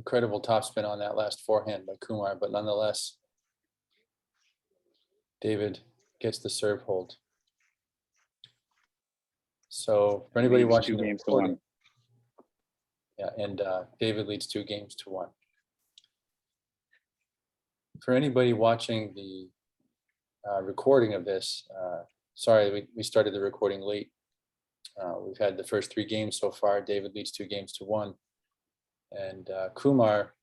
incredible topspin on that last forehand by Kumar, but nonetheless, David gets the serve hold. So for anybody Leads watching 2 the games to recording, 1. yeah, and David leads 2 games to 1. For anybody watching the recording of this, sorry, we started the recording late. We've had the first 3 games so far. David leads 2 games to 1. And Kumar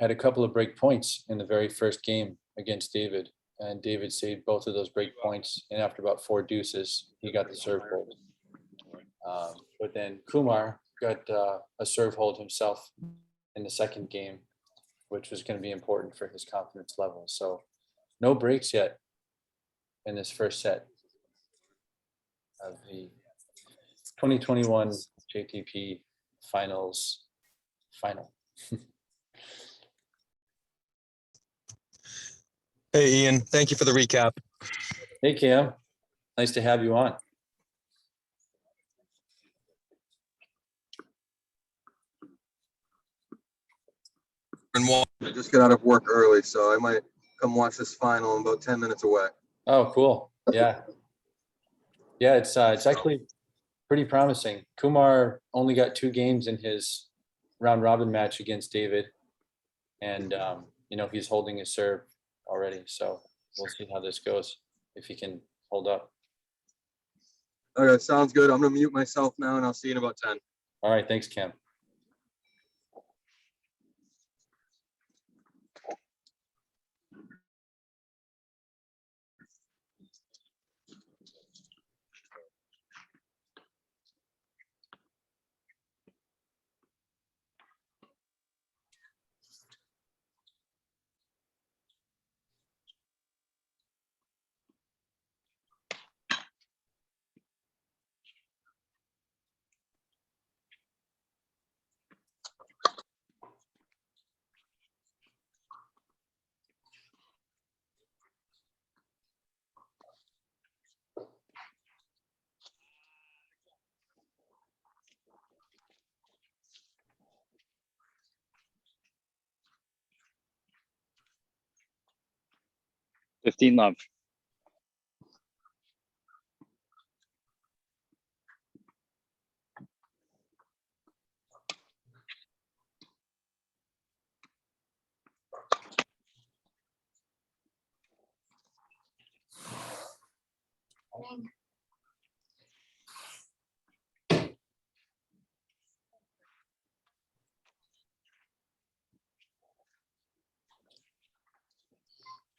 had a couple of break points in the very first game against David. And David saved both of those break points. And after about 4 deuces, he got the serve hold. But then Kumar got a serve hold himself in the second game, which was going to be important for his confidence level. So no breaks yet in this first set of the 2021 JTP Finals final. Hey, Ian, thank you for the recap. Hey, Cam. Nice to have you on. I just got out of work early, so I might come watch this final. I'm about 10 minutes away. Oh, cool. Yeah. Yeah, it's actually pretty promising. Kumar only got 2 games in his round robin match against David. And, you know, he's holding his serve already. So we'll see how this goes, if he can hold up. Okay, sounds good. I'm going to mute myself now, and I'll see you in about 10. All right. Thanks, Cam. Fifteen love.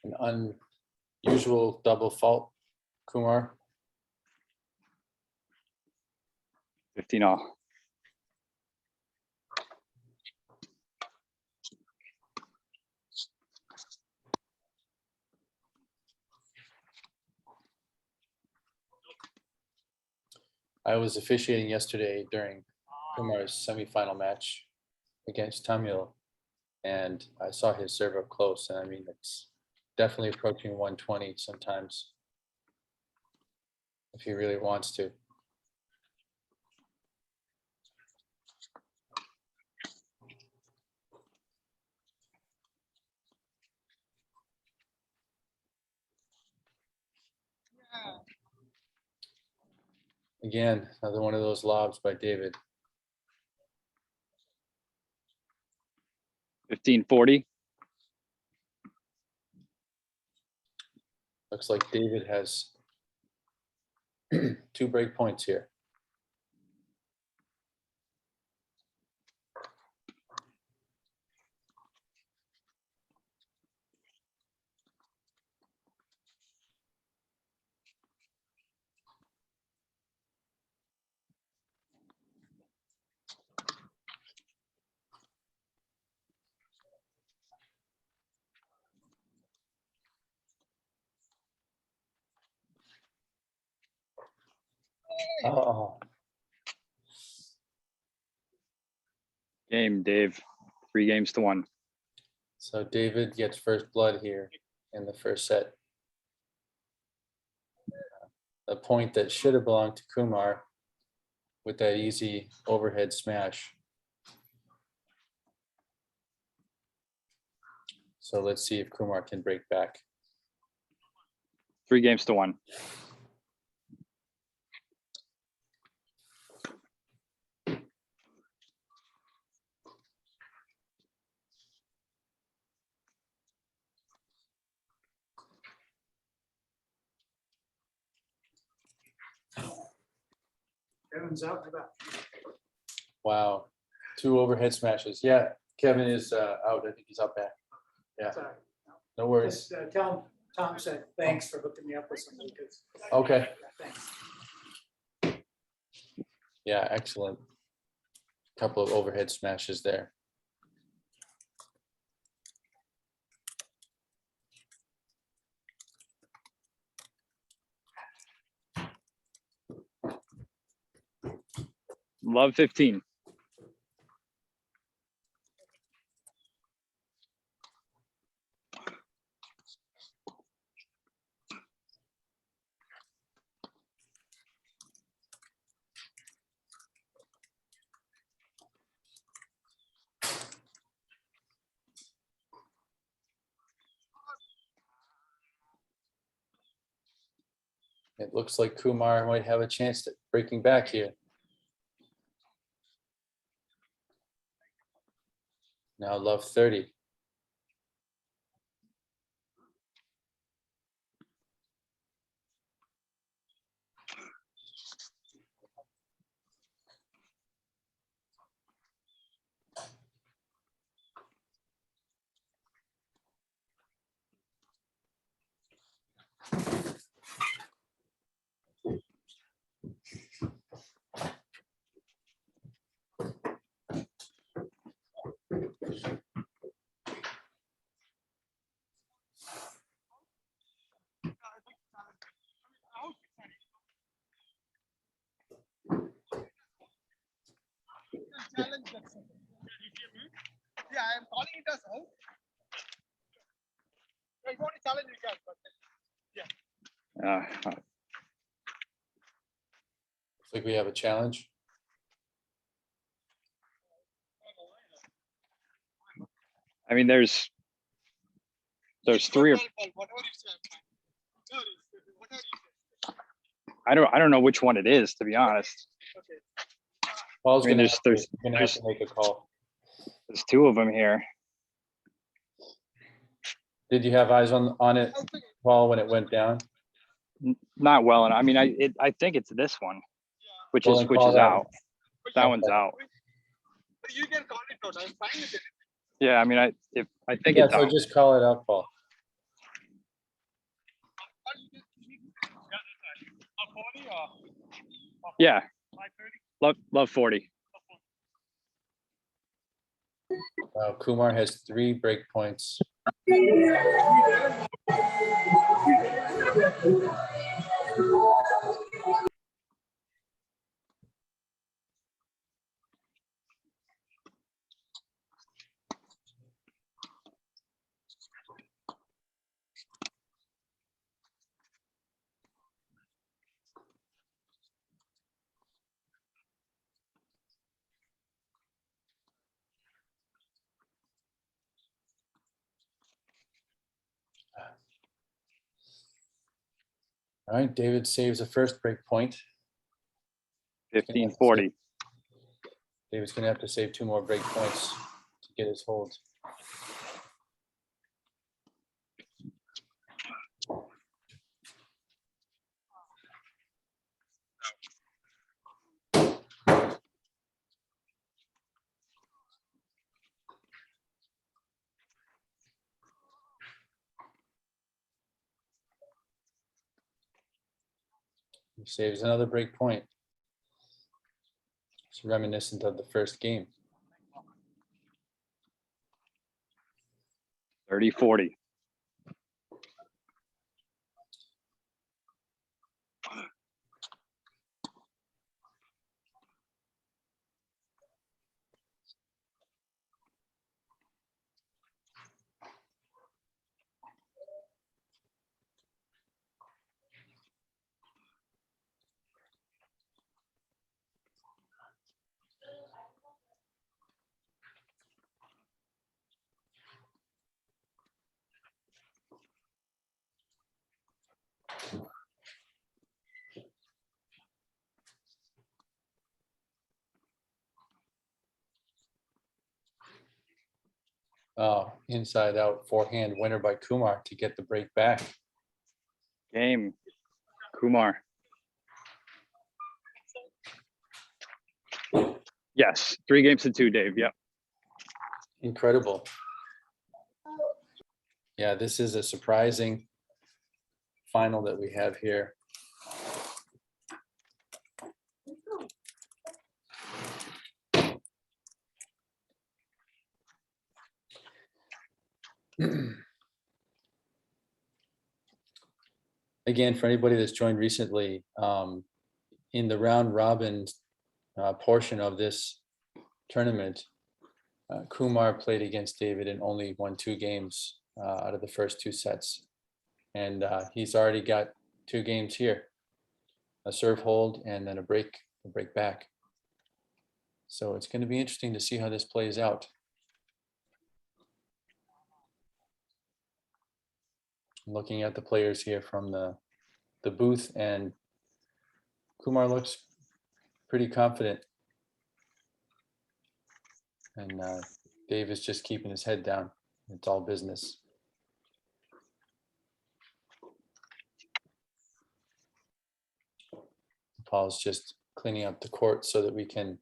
An unusual double fault, Kumar. 15 all. I was officiating yesterday during Kumar's semifinal match against Tamil, and I saw his serve up close. And I mean, it's definitely approaching 120 sometimes if he really wants to. Again, another one of those lobs by David. 1540. Looks like David has 2 break points here. Oh, Game, Dave. 3 games to 1. so David gets first blood here in the first set. A point that should have belonged to Kumar with that easy overhead smash. So let's see if Kumar can break back. 3-1. Kevin's out and about. Wow, 2 overhead smashes. Yeah, Kevin is out. I think he's out back. Yeah, Sorry. no worries. Just tell him, Tom said, thanks for hooking me up with somebody. 'cause- Okay. Thanks. Yeah, excellent. Couple of overhead smashes there. Love 15. It looks like Kumar might have a chance at breaking back here. Now love 30. Yeah, I am calling it as out. If you want to challenge, you can. But Looks like we have a challenge. I mean, there's 3 or whatever you say, I'm fine. Whatever you say. I don't know which one it is, to be honest. Okay. Paul's I mean, gonna there's have to make a call. There's 2 of them here. Did you have eyes on it, Paul, when it went down? Not well, and I mean, I think it's this one, which Well, is then call that out. But That you- one's out. but you can call it out. I'm fine with it. Yeah, I mean, I think Yeah, it's so out. just call it out, Paul. A 40 or Yeah, 530? love 40. Kumar has 3 break points. All right, David saves the first break point. 15-40. David's gonna have to save 2 more break points to get his hold. He saves another break point. It's reminiscent of the first game. 30-40. Oh, inside out forehand winner by Kumar to get the break back. Game. Kumar. Yes, 3 games to 2, Dave. Yep. Incredible. Yeah, this is a surprising final that we have here. Again, for anybody that's joined recently, in the round robin portion of this tournament, Kumar played against David and only won 2 games out of the first 2 sets. And he's already got 2 games here, a serve hold and then a break back. So it's going to be interesting to see how this plays out. Looking at the players here from the booth, and Kumar looks pretty confident. And Dave is just keeping his head down. It's all business. Paul's just cleaning up the court so that we can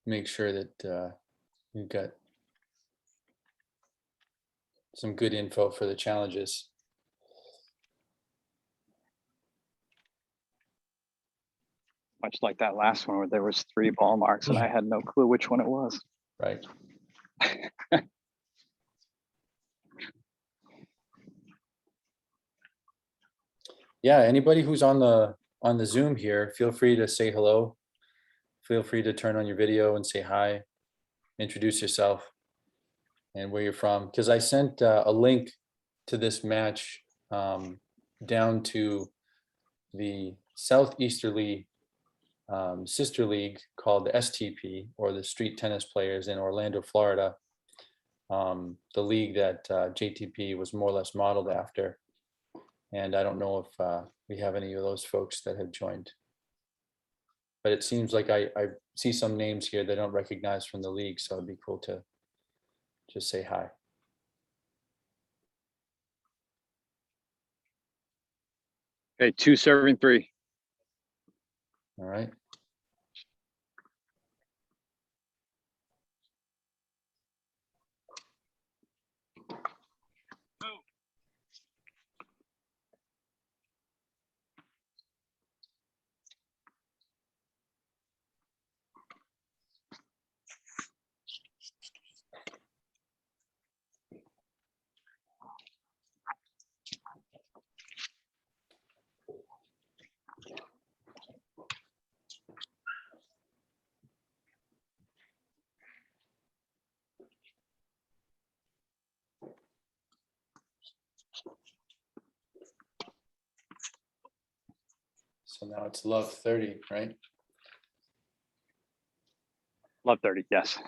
make sure that we've got some good info for the challenges. Much like that last one where there was 3 ball marks and I had no clue which one it was. Right. Yeah, anybody who's on the Zoom here, feel free to say hello. Feel free to turn on your video and say hi, introduce yourself and where you're from. Because I sent a link to this match down to the Southeasterly sister league called the STP, or the Street Tennis Players in Orlando, Florida. The league that JTP was more or less modeled after. And I don't know if we have any of those folks that have joined. But it seems like I see some names here that I don't recognize from the league, so it'd be cool to just say hi. Okay, 2 serving 3. All right. So now it's love 30, right? Love 30, yes.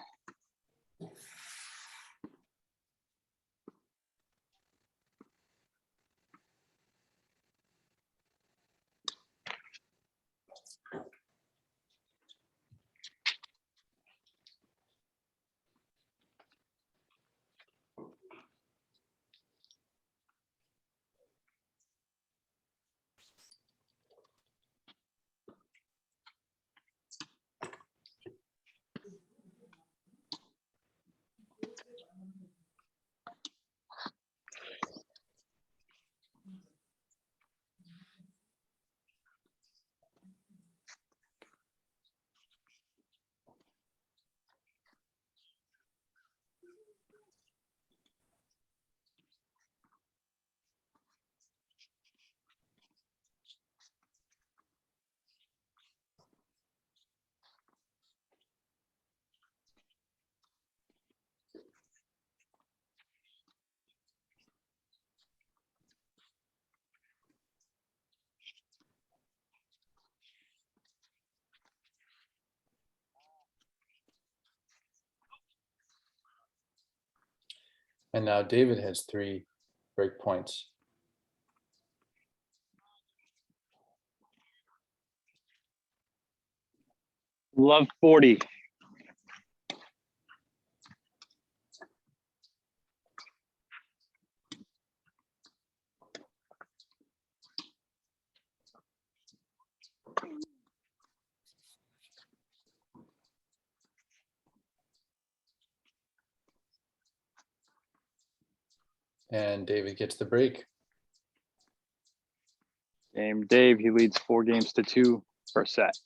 And now David has 3 break points. Love 40. And David gets the break. Game Dave, he leads 4-2 first set.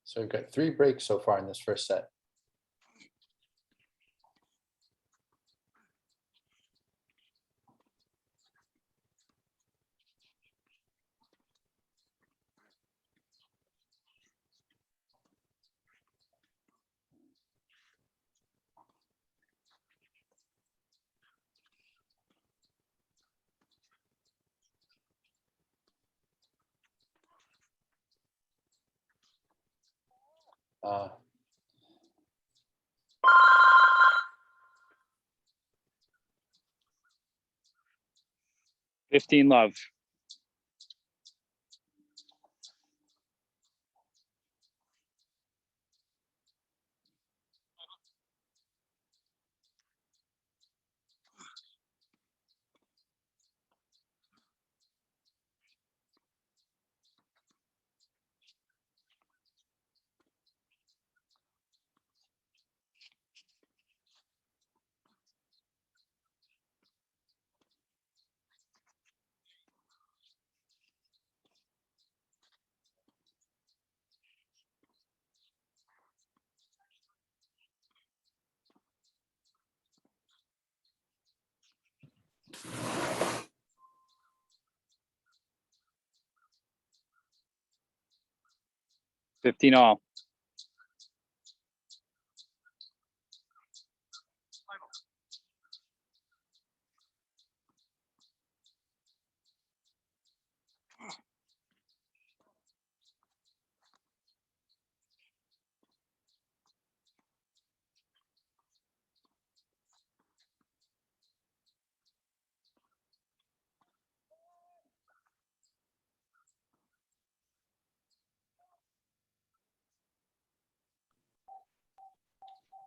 So we've got 3 breaks so far in this first set. Uh, 15 love. $15 all.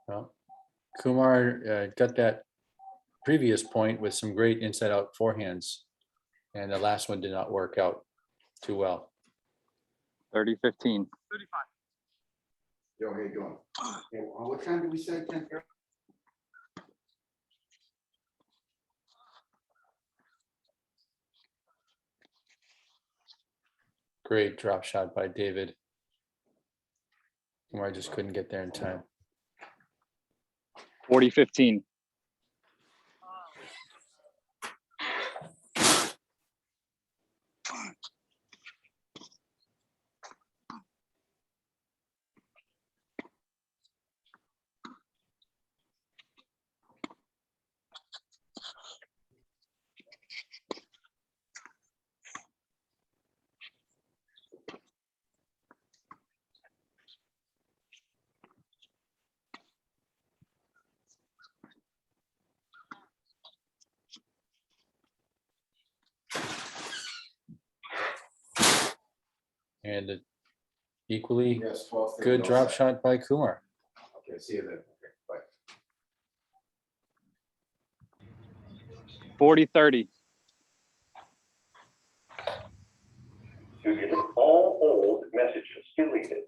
well, Kumar got that previous point with some great inside out forehands. And the last one did not work out too well. 30-15. 35. Yo, how you doing? Hey, what time did we say? 10:30? Great drop shot by David. Kumar just couldn't get there in time. 40-15. And an equally Yes, 12:30. good all drop set. shot by Kumar. Okay, see you then. Okay, bye. 40-30. To delete all old messages deleted.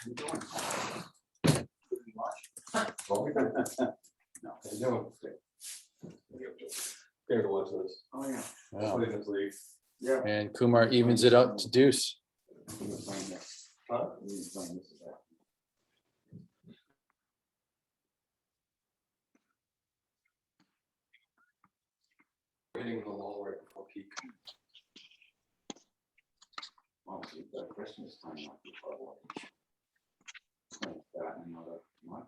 You doing? Well, we don't- No, they don't. Favorite ones was. Oh, yeah. Wow. Put it in the league. Yeah. And Kumar evens it up to deuce. Huh? Hitting the wall right before peak. Well, you've got Christmas time not too far away. Like that in another month.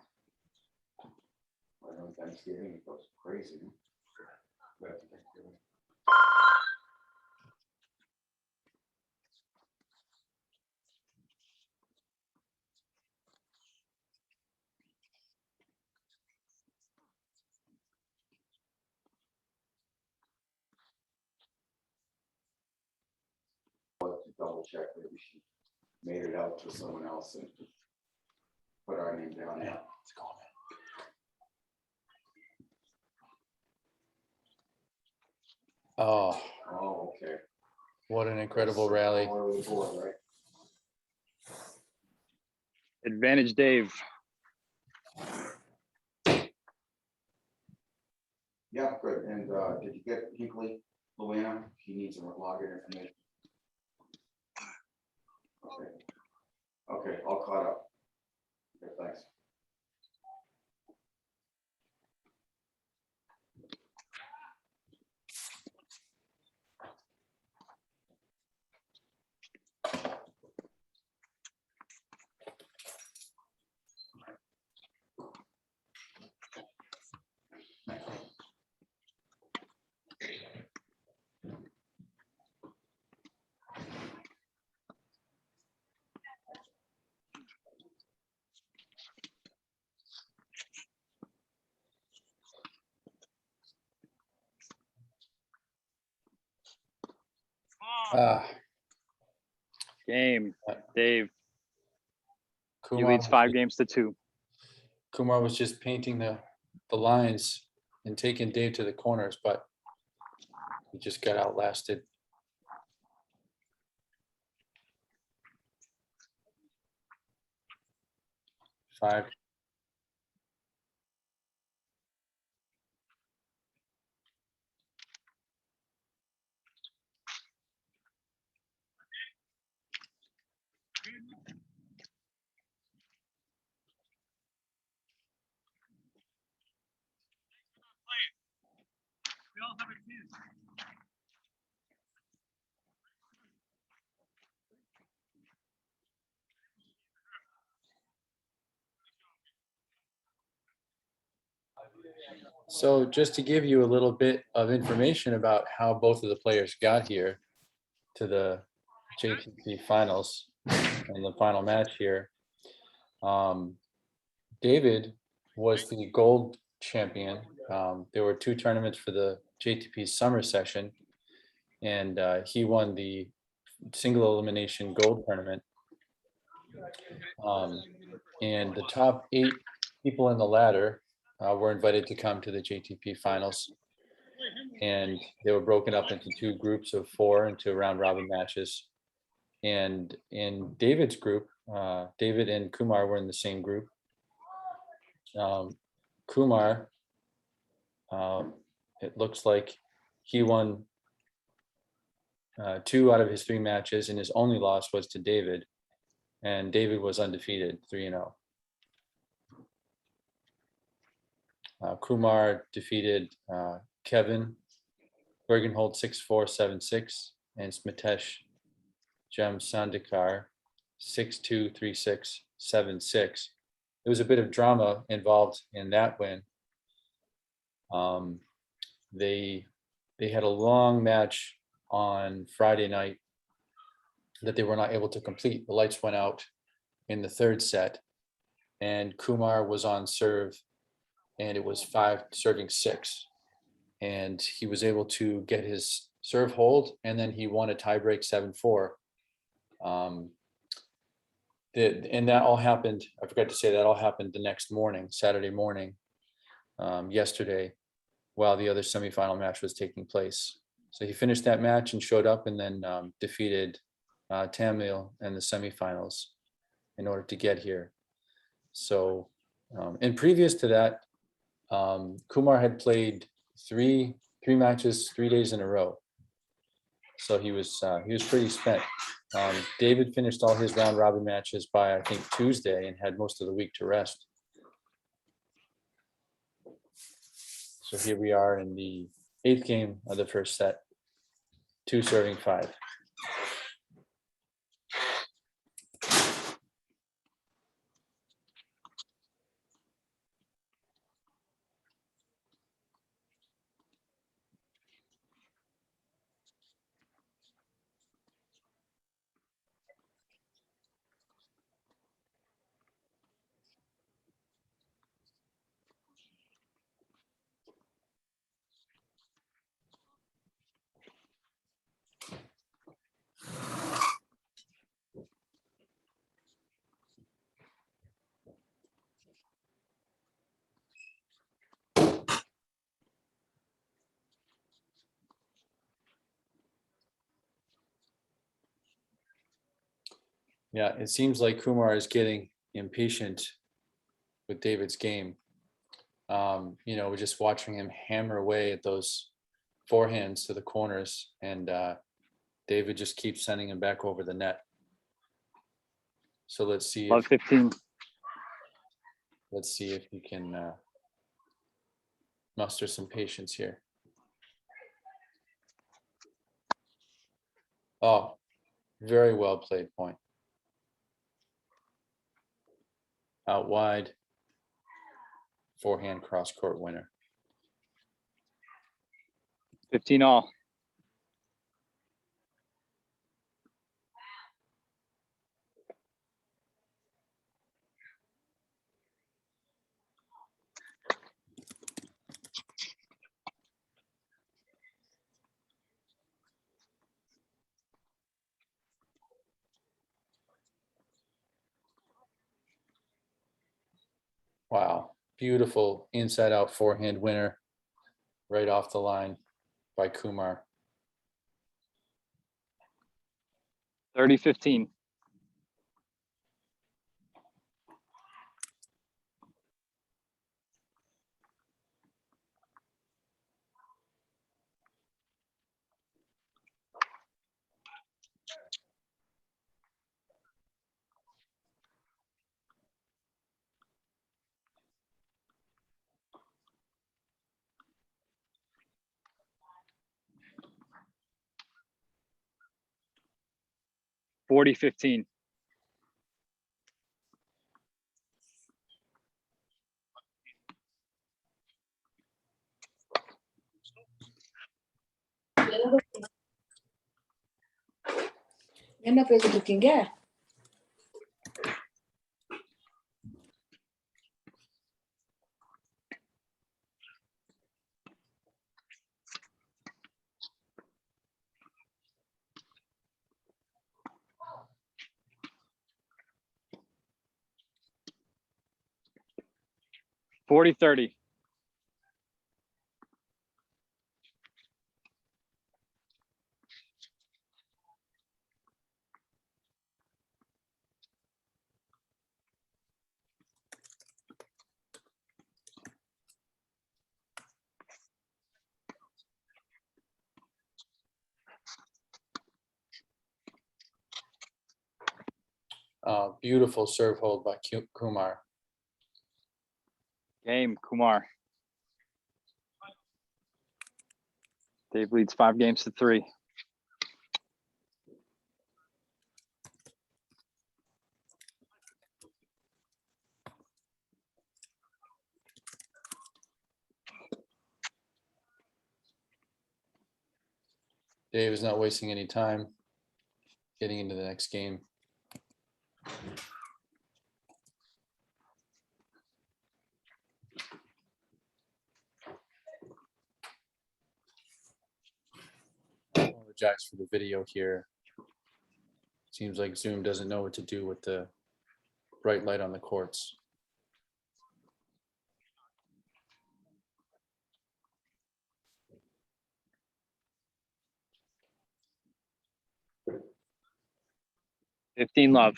Right on Thanksgiving, it goes crazy. Right after Thanksgiving. double check maybe she made it out to someone else and put our name down there. Let's go, man. Oh, Oh, okay. what an incredible rally. All over the board, right? Advantage, Dave. Yeah, good. And did you get Hinkley, Luana? He needs some login information. Okay. Okay, all caught up. Okay, thanks. Ah, Game. Dave. He Kumar leads 5-2. Kumar was just painting the lines and taking Dave to the corners, but he just got outlasted. Five. We all have a chance. So just to give you a little bit of information about how both of the players got here to the JTP Finals and the final match here. David was the gold champion. There were 2 tournaments for the JTP summer session, and he won the single elimination gold tournament. And the top 8 people in the ladder were invited to come to the JTP Finals, and they were broken up into 2 groups of 4 into round robin matches. And in David's group, David and Kumar were in the same group. Kumar, it looks like he won 2 out of his 3 matches, and his only loss was to David. And David was undefeated, 3-0. Kumar defeated Kevin Bergenhold 6-4, 7-6, and Smitesh Jem Sandikar 6-2, 3-6, 7-6. There was a bit of drama involved in that win. They had a long match on Friday night that they were not able to complete. The lights went out in the 3rd set, and Kumar was on serve, and it was 5 serving 6, and he was able to get his serve hold, and then he won a tiebreak 7-4. And that all happened, I forgot to say, that all happened the next morning, Saturday morning, yesterday, while the other semifinal match was taking place. So he finished that match and showed up, and then defeated Tamil in the semifinals in order to get here. So, and previous to that, Kumar had played three matches 3 days in a row. So he was pretty spent. David finished all his round robin matches by, I think, Tuesday, and had most of the week to rest. So here we are in the 8th game of the first set, 2 serving 5. Yeah, it seems like Kumar is getting impatient with David's game. We're just watching him hammer away at those forehands to the corners, and David just keeps sending him back over the net. So let's see Love 15. if he can muster some patience here. Oh, very well played point. Out wide. Forehand cross court winner. 15 all. Wow, beautiful inside out forehand winner right off the line by Kumar. 30-15. $40-15. Hanno preso Buckingham. $40-30. Beautiful serve hold by Kumar. Game, Kumar. Dave leads 5-3. Dave is not wasting any time getting into the next game. Apologize for the video here. Seems like Zoom doesn't know what to do with the bright light on the courts. $15 love.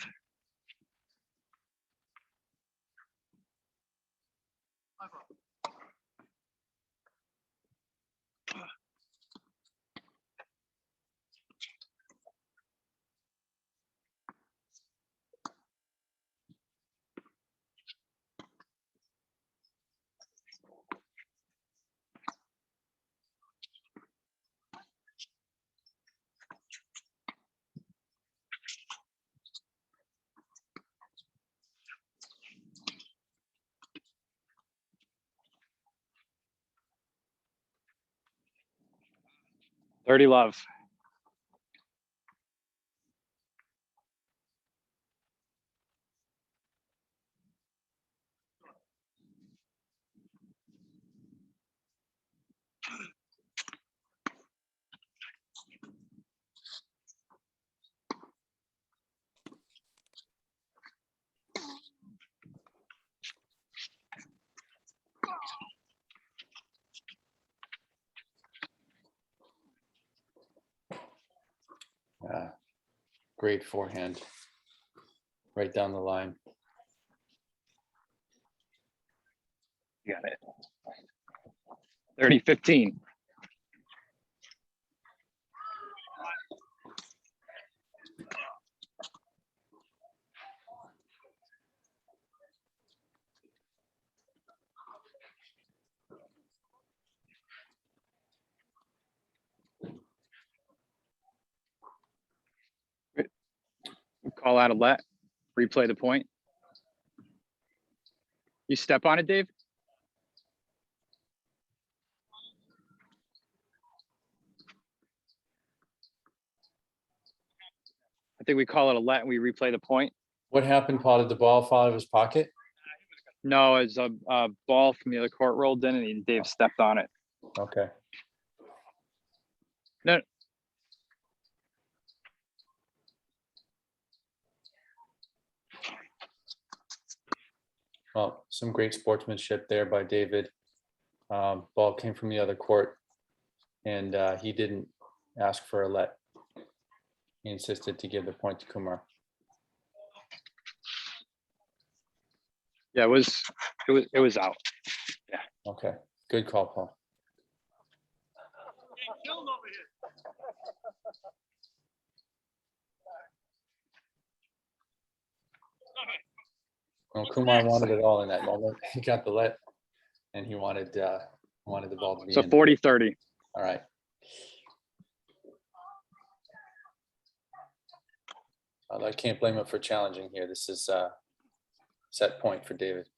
$30 love. Great forehand. right down the line. You got it. 30-15. Call out a let, replay the point. You step on it, Dave? I think we call it a let and we replay the point. What happened, Paul? Did the ball fall out of his pocket? No, it's a ball from the other court rolled in and Dave stepped on it. Okay. No. Well, some great sportsmanship there by David. Ball came from the other court, and he didn't ask for a let. He insisted to give the point to Kumar. Yeah, it was out. Okay, good call, Paul. Hey, killing over here. Well, Kumar wanted it all in that moment. He got the let, and he wanted the ball to be So in. 40-30. All right. I can't blame him for challenging here. This is a set point for David.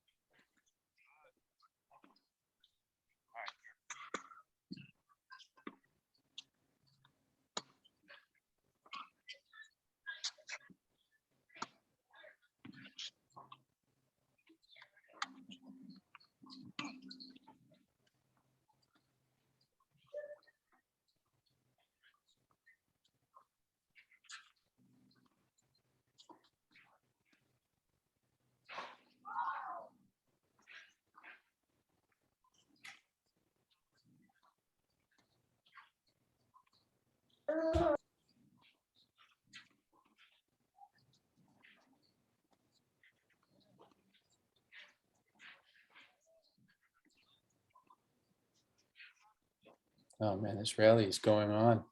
Oh man, this rally is going on.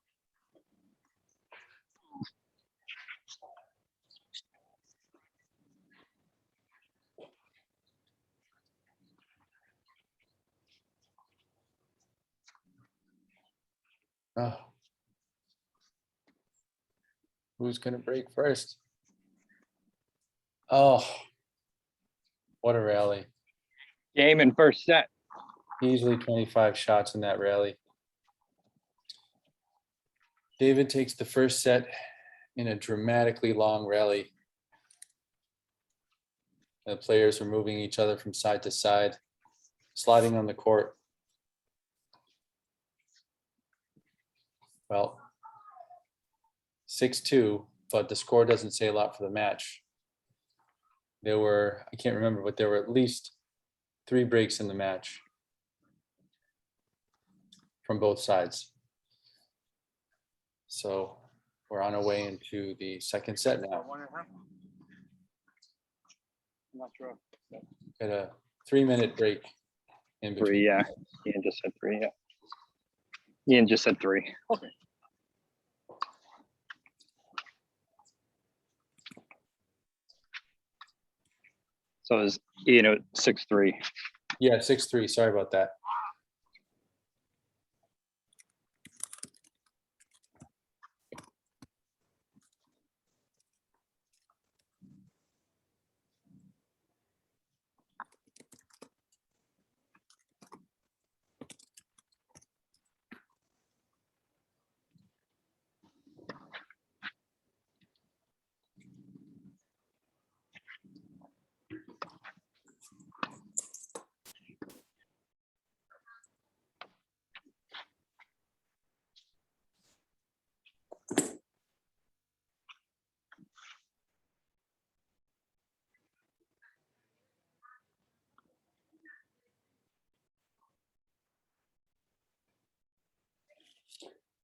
Oh. Who's gonna break first? Oh, what a rally. Game in first set. Easily 25 shots in that rally. David takes the first set in a dramatically long rally. The players are moving each other from side to side, sliding on the court. Well, 6-2, but the score doesn't say a lot for the match. There were, I can't remember, but there were at least 3 breaks in the match from both sides. So we're on our way into the second set now. I'm not sure. Got a 3-minute break in between. 3, yeah. Ian just said 3, yeah. Ian just said 3. Okay. So is Ian at 6-3. Yeah, 6-3. Sorry about that.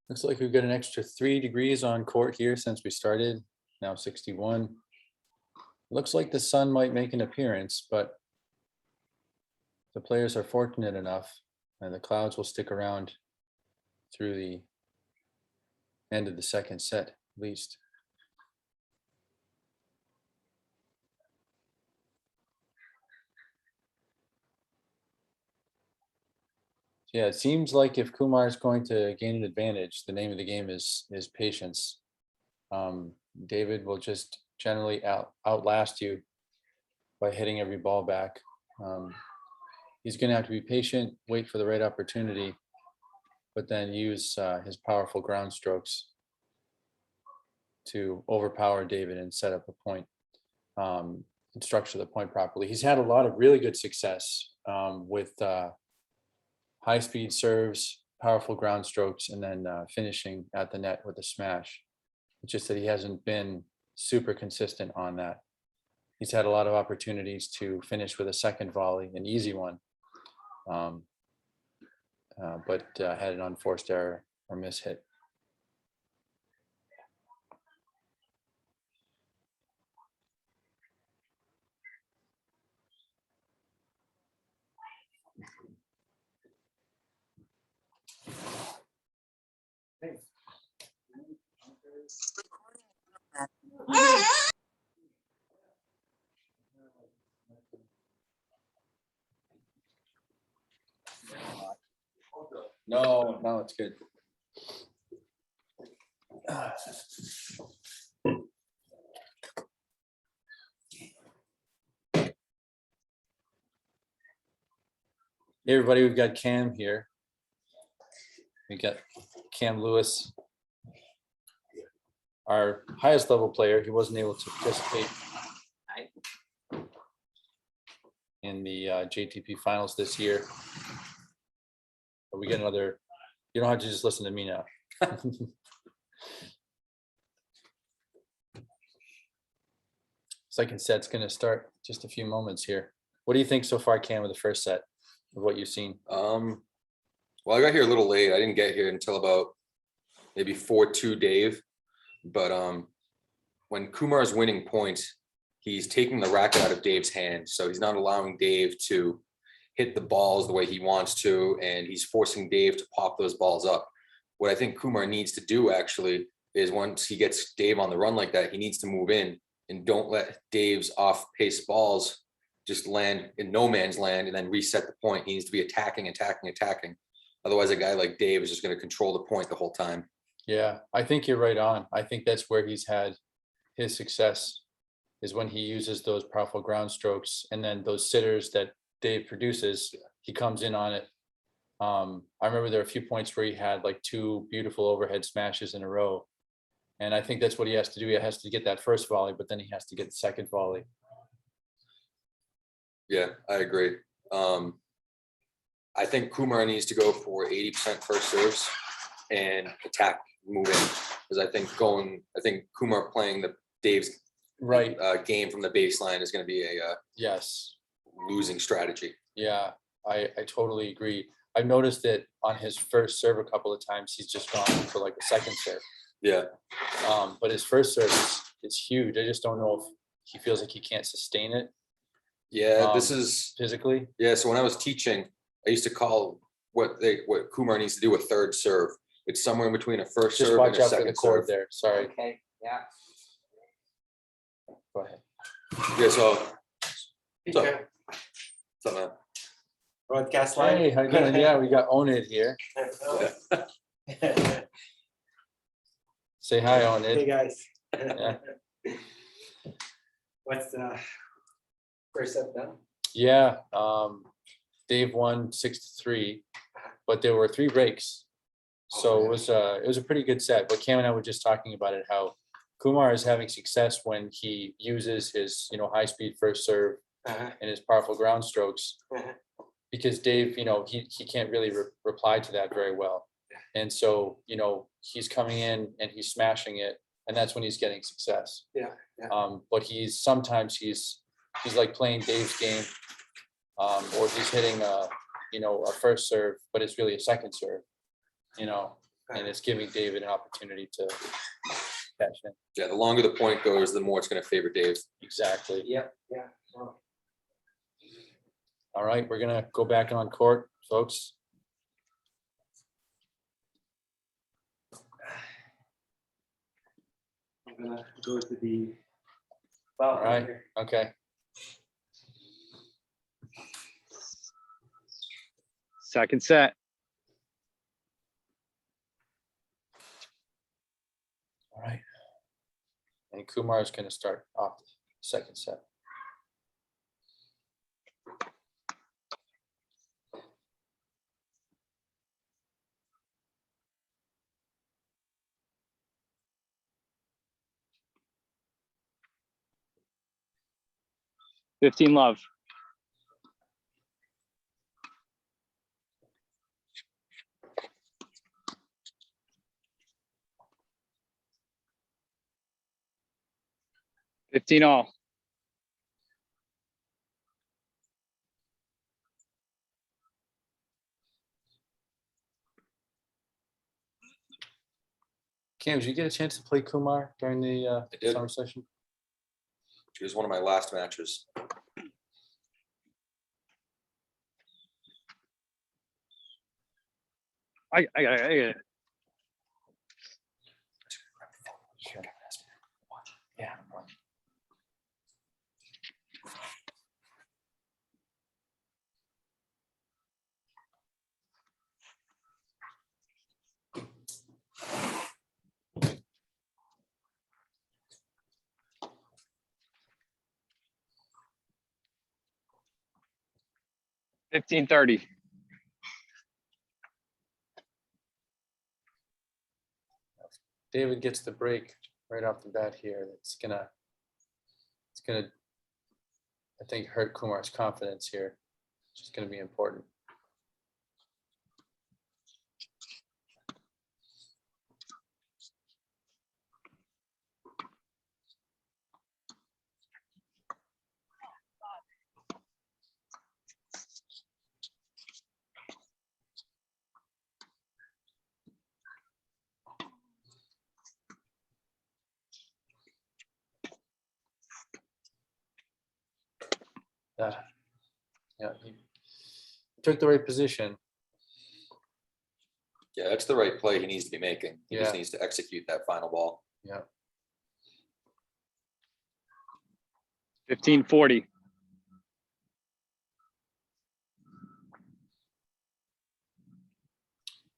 Looks like we've got an extra 3 degrees on court here since we started. Now 61. Looks like the sun might make an appearance, but the players are fortunate enough and the clouds will stick around through the end of the second set, at least. Yeah, it seems like if Kumar is going to gain an advantage, the name of the game is patience. David will just generally outlast you by hitting every ball back. He's going to have to be patient, wait for the right opportunity, but then use his powerful ground strokes to overpower David and set up a point, and structure the point properly. He's had a lot of really good success with high-speed serves, powerful ground strokes, and then finishing at the net with a smash. It's just that he hasn't been super consistent on that. He's had a lot of opportunities to finish with a second volley, an easy one, but had an unforced error or mishit. No, it's good. Hey everybody, we've got Cam here. We got Cam Lewis, our highest level player. He wasn't able to participate in the JTP Finals this year. But we get another, you don't have to just listen to me now. Second set's going to start just a few moments here. What do you think so far, Cam, of the first set of what you've seen? Well, I got here a little late. I didn't get here until about maybe 4-2 Dave. But when Kumar is winning points, he's taking the racket out of Dave's hand. So he's not allowing Dave to hit the balls the way he wants to, and he's forcing Dave to pop those balls up. What I think Kumar needs to do actually is once he gets Dave on the run like that, he needs to move in and don't let Dave's off-pace balls just land in no man's land and then reset the point. He needs to be attacking. Otherwise, a guy like Dave is just going to control the point the whole time. Yeah, I think you're right on. I think that's where he's had his success, is when he uses those powerful ground strokes, and then those sitters that Dave produces, he comes in on it. I remember there are a few points where he had like 2 beautiful overhead smashes in a row. And I think that's what he has to do. He has to get that first volley, but then he has to get the second volley. Yeah, I agree. I think Kumar needs to go for 80% first serves and attack, move in. Because I think Kumar playing the Dave's Right. Game from the baseline is going to be a Yes. losing strategy. Yeah, I totally agree. I've noticed that on his first serve a couple of times, he's just gone for like a second serve. Yeah. But his first serve is huge. I just don't know if he feels like he can't sustain it. Yeah, this is physically. Yeah, so when I was teaching, I used to call what Kumar needs to do a third serve. It's somewhere in between a first Just serve and watch a out for the second cord serve. there. Sorry. Okay, yeah. Go ahead. Yeah, so Peter, what's up, man? broadcast live. Hey, how you doing? Yeah, we got Onid here. Say hi, Hey, Onid. guys. Yeah. What's the first set done? Yeah, Dave won 6-3, but there were 3 breaks. So it was a pretty good set. But Cam and I were just talking about it, how Kumar is having success when he uses his, high-speed first serve and his powerful ground strokes, because Dave, he can't really reply to that very well. And so, he's coming in and he's smashing it, and that's when he's getting success. Yeah. But sometimes he's like playing Dave's game, or he's hitting a first serve, but it's really a second serve, and it's giving David an opportunity cash in. Yeah, the longer the point goes, the more it's gonna favor Dave. Exactly. Yeah, yeah. Well, All right, we're gonna go back on court, folks. I'm gonna go to the. All right, okay. Second set. All right. And Kumar is gonna start off the second set. Fifteen love. Fifteen all. Cam, did you get a chance to play Kumar during the did. summer session? He was one of my last matches. I got it. Sure. Yeah. 15-30. David gets the break right off the bat here. It's gonna, I think, hurt Kumar's confidence here. It's just gonna be important. Yeah, he took the right position. Yeah, that's the right play he needs to be making. He just Yeah. needs to execute that final ball. Yeah. 15-40.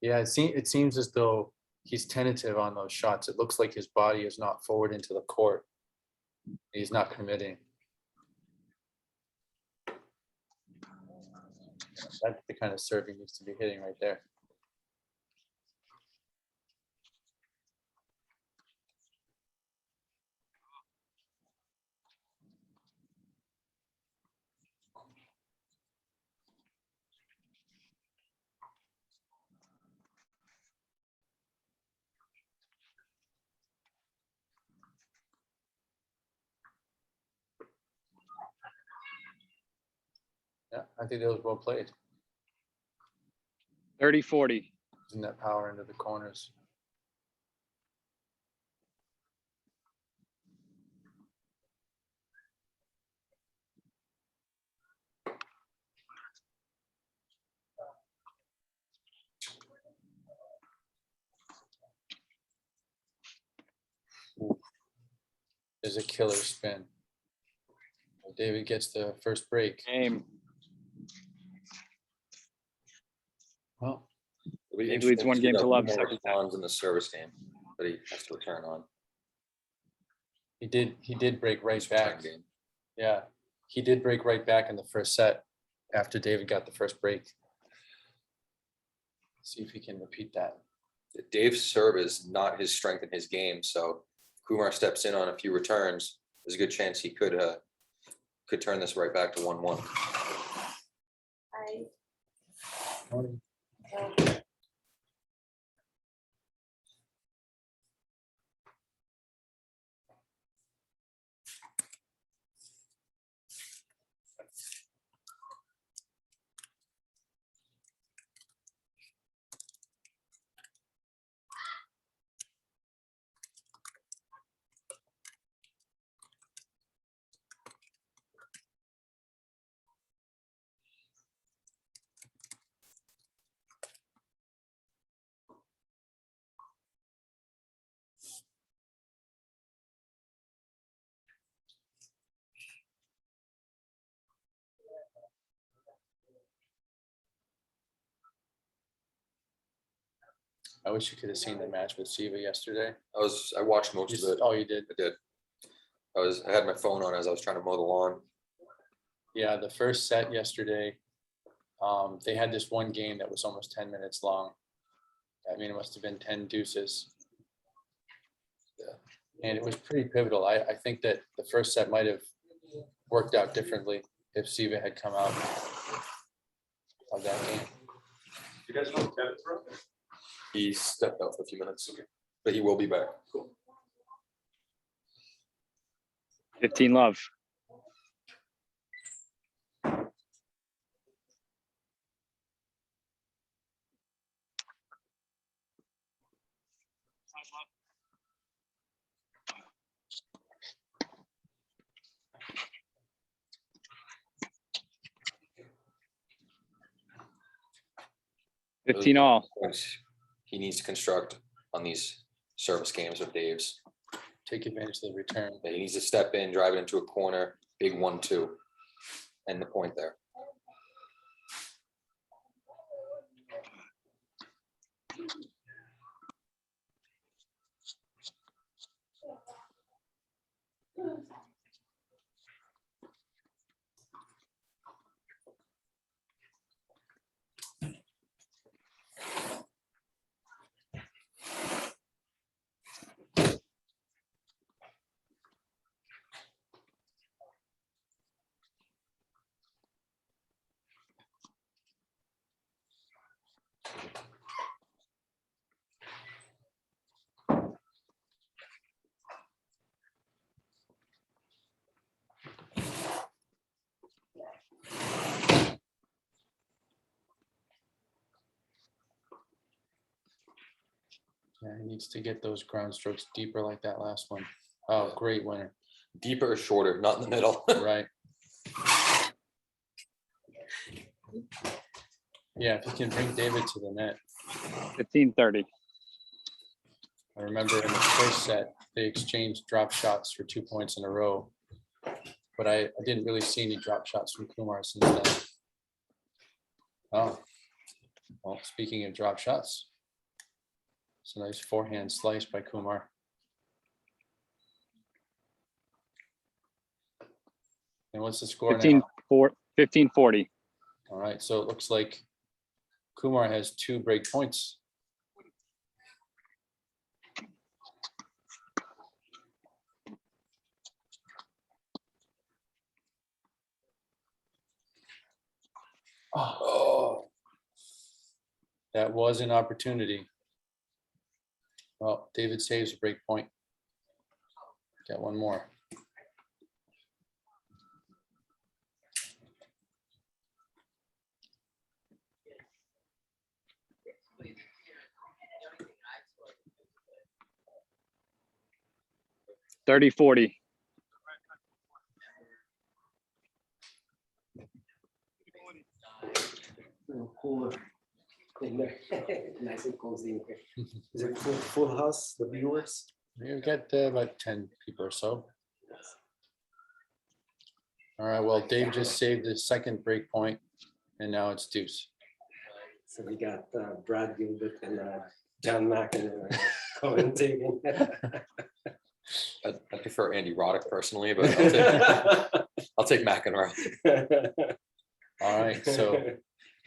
Yeah, it seems as though he's tentative on those shots. It looks like his body is not forward into the court. He's not committing. That's the kind of serve he needs to be hitting right there. Yeah, I think that was well played. 30-40. Using that power into the corners. Ooh. There's a killer spin. David gets the first break. Game. Well, It'll be Dave leads interesting one see game to that love, more second set. responds in the service game that he has to return on. he did break right His return back. game. Yeah, he did break right back in the first set after David got the first break. See if he can repeat that. Dave's serve is not his strength in his game, so if Kumar steps in on a few returns, there's a good chance he could turn this right back to 1-1. I wish you could have seen the match with Siva yesterday. I watched most of it. Oh, you did? I did. I had my phone on as I was trying to mow the lawn. Yeah, the first set yesterday, they had this one game that was almost 10 minutes long. I mean, it must have been 10 deuces. Yeah. And it was pretty pivotal. I think that the first set might have worked out differently if Siva had come out of that game. You guys know Kevin from? He stepped out for a few minutes, but he will be back. 15 love. Those 15 all. points he needs to construct on these service games with Dave's. Take advantage of the return. He needs to step in, drive it into a corner, big 1-2, end the point there. Yeah, he needs to get those ground strokes deeper like that last one. Oh, great winner. Deeper or shorter, not in the middle. Right. Yeah, if you can bring David to the net. 15-30. I remember in the first set, they exchanged drop shots for 2 points in a row. But I didn't really see any drop shots from Kumar since then. Oh, well, speaking of drop shots, it's a nice forehand slice by Kumar. And what's the score now? 15-40. All right, so it looks like Kumar has 2 break points. Oh, that was an opportunity. Well, David saves a break point. Got one more. $30-40. Cooler. Nice and cozy. Is it full house, the viewers? We've got about 10 people or so. All right, well, Dave just saved the second break point, and now it's deuce. So we got Brad Gilbert and John McEnroe commentating. I prefer Andy Roddick personally, but I'll take McEnroe. All right, so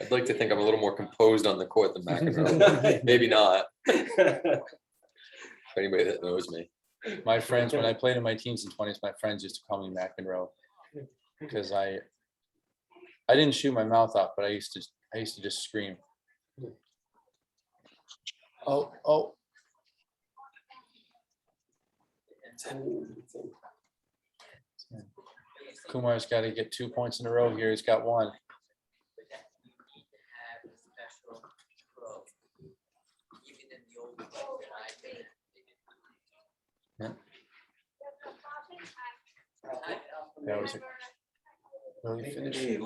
I'd like to think I'm a little more composed on the court than McEnroe. Maybe not. Anybody that knows me. my friends, when I played in my teens and 20s, my friends used to call me McEnroe because I didn't shoot my mouth off, but I used to just scream. Oh. Kumar's got to get 2 points in a row here. He's got 1. Yeah. That was a early finish.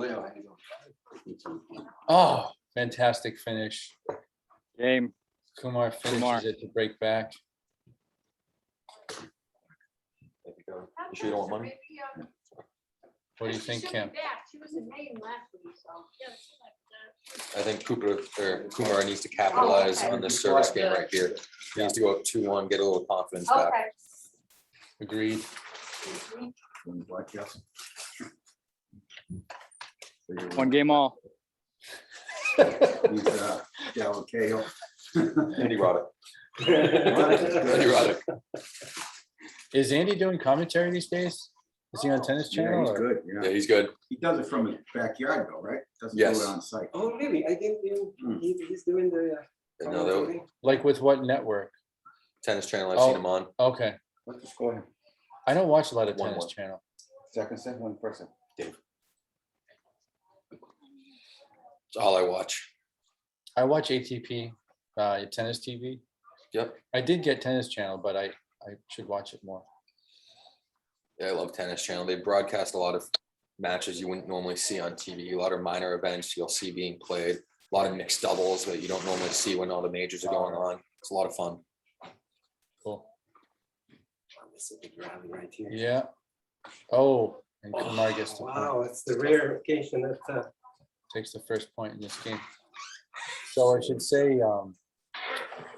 Oh, fantastic finish. Game. Kumar finishes it to break back. You sure you don't want money? What do you think, Kim? She was in Maine last week, so. I think Kumar needs to capitalize on this service game right here. He needs to go up 2-1, get a little confidence back. Okay. Agreed. One game all. Yeah, okay. Andy Roddick. Andy Roddick. Is Andy doing commentary these days? Is he on Tennis Yeah, Channel? he's or- good, Yeah, yeah. he's good. He does it from his backyard though, right? Doesn't do Yes. it on site. Oh, really? I didn't know he's doing the. And no, they'll- commentary. Like with what network? Tennis Channel, I've seen him on. Okay. What's the score? I don't watch a lot of 1-1. Tennis Channel. Second set, one person. It's all I watch. I watch ATP, Tennis TV. Yep. I did get Tennis Channel, but I should watch it more. Yeah, I love Tennis Channel. They broadcast a lot of matches you wouldn't normally see on TV. A lot of minor events you'll see being played. A lot of mixed doubles that you don't normally see when all the majors are going on. It's a lot of fun. Cool. This is the ground right here. Yeah. Oh, and Kumar gets the point. Wow, it's the rare occasion that Takes the first point in this game. So I should say,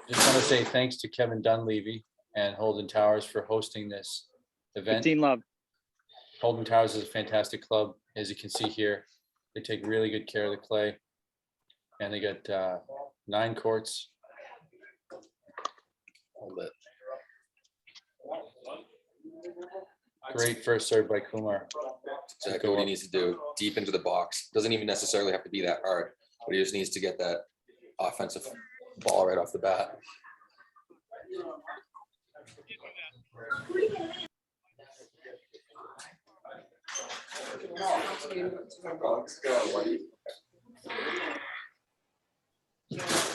just want to say thanks to Kevin Dunleavy and Holden Towers for hosting this event. 15 love. Holden Towers is a fantastic club, as you can see here. They take really good care of the clay. And they got 9 courts. Hold it. Great first serve by Kumar. Exactly what he needs to do. Deep into the box. Doesn't even necessarily have to be that hard, but he just needs to get that offensive ball right off the bat.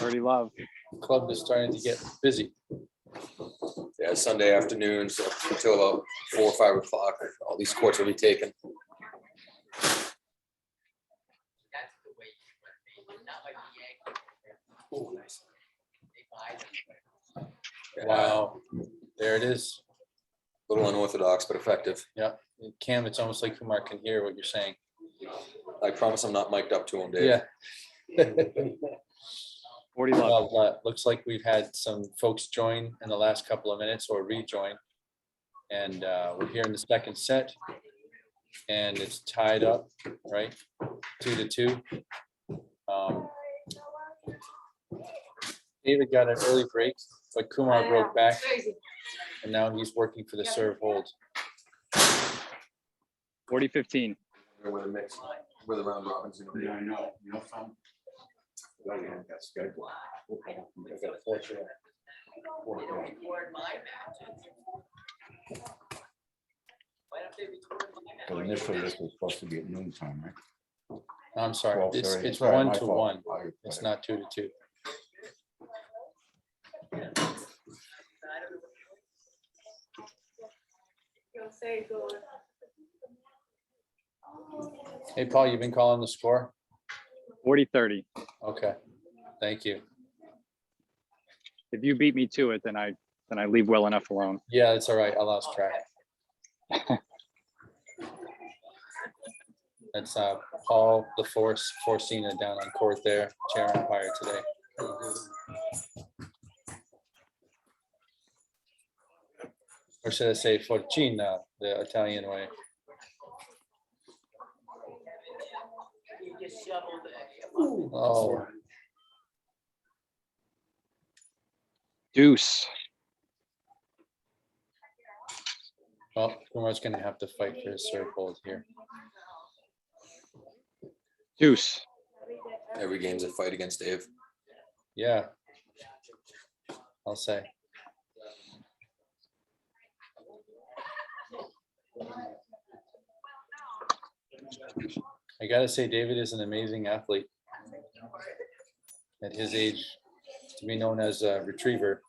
Birdie love. Club is starting to get busy. Yeah, Sunday afternoons up until about 4 or 5 o'clock. All these courts will be taken. Wow, there it is. A little unorthodox, but effective. Yeah, Cam, it's almost like Kumar can hear what you're saying. I promise I'm not mic'd up to him, Dave. Yeah. 40 love. Well, looks like we've had some folks join in the last couple of minutes or rejoin. And we're here in the second set. And it's tied up, right? 2-2. David got an early break, but Kumar broke back. And now he's working for the serve hold. 40-15. Where the mix, where the round robin's gonna be. Yeah, I know, you know, some. Well, yeah, that's scheduled. But initially, this was supposed to be at noon time, right? I'm sorry, 12:30. it's Sorry, my 1-1. fault. It's not 2-2. Hey, Paul, you've been calling the score? 40-30. Okay, thank you. If you beat me to it, then I leave well enough alone. Yeah, it's all right. I lost track. That's Paul the Forcina down on court there, chair umpire today. Or should I say Forcina, the Italian way? Oh, Deuce. well, Kumar's gonna have to fight for his serve hold here. Deuce. Every game's a fight against Dave. Yeah. I'll say. I gotta say, David is an amazing athlete. At his age, to be known as a retriever.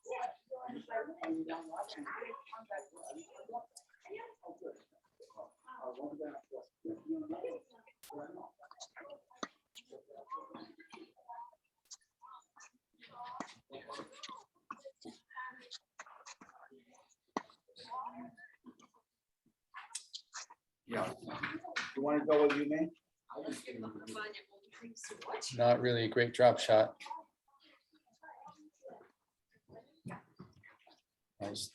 Yeah. You want to go with you, man? Not really a great drop shot. Nice.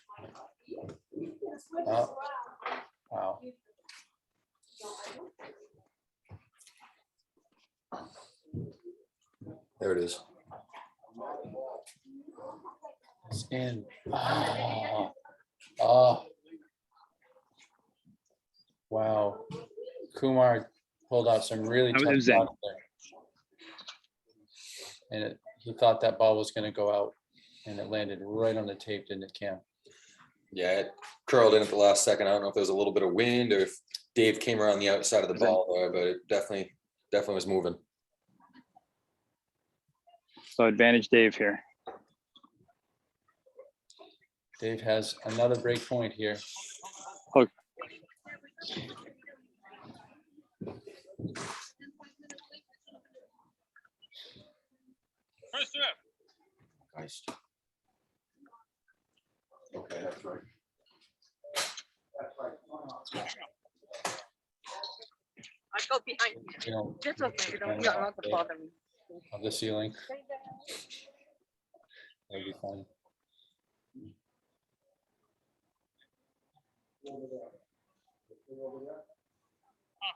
Oh, wow. There it is. It's in. Oh, oh. Wow. Kumar pulled out some really That tough was in. shots there. And he thought that ball was going to go out, and it landed right on the tape, didn't it, Cam? Yeah, it curled in at the last second. I don't know if there was a little bit of wind or if Dave came around the outside of the ball there, but it definitely was moving. So advantage Dave here. Dave has another break point here. Hook. First serve. Nice. Okay, that's right. I go behind you. You know, That's okay. You don't have to bother me. of the ceiling. That'd be fun.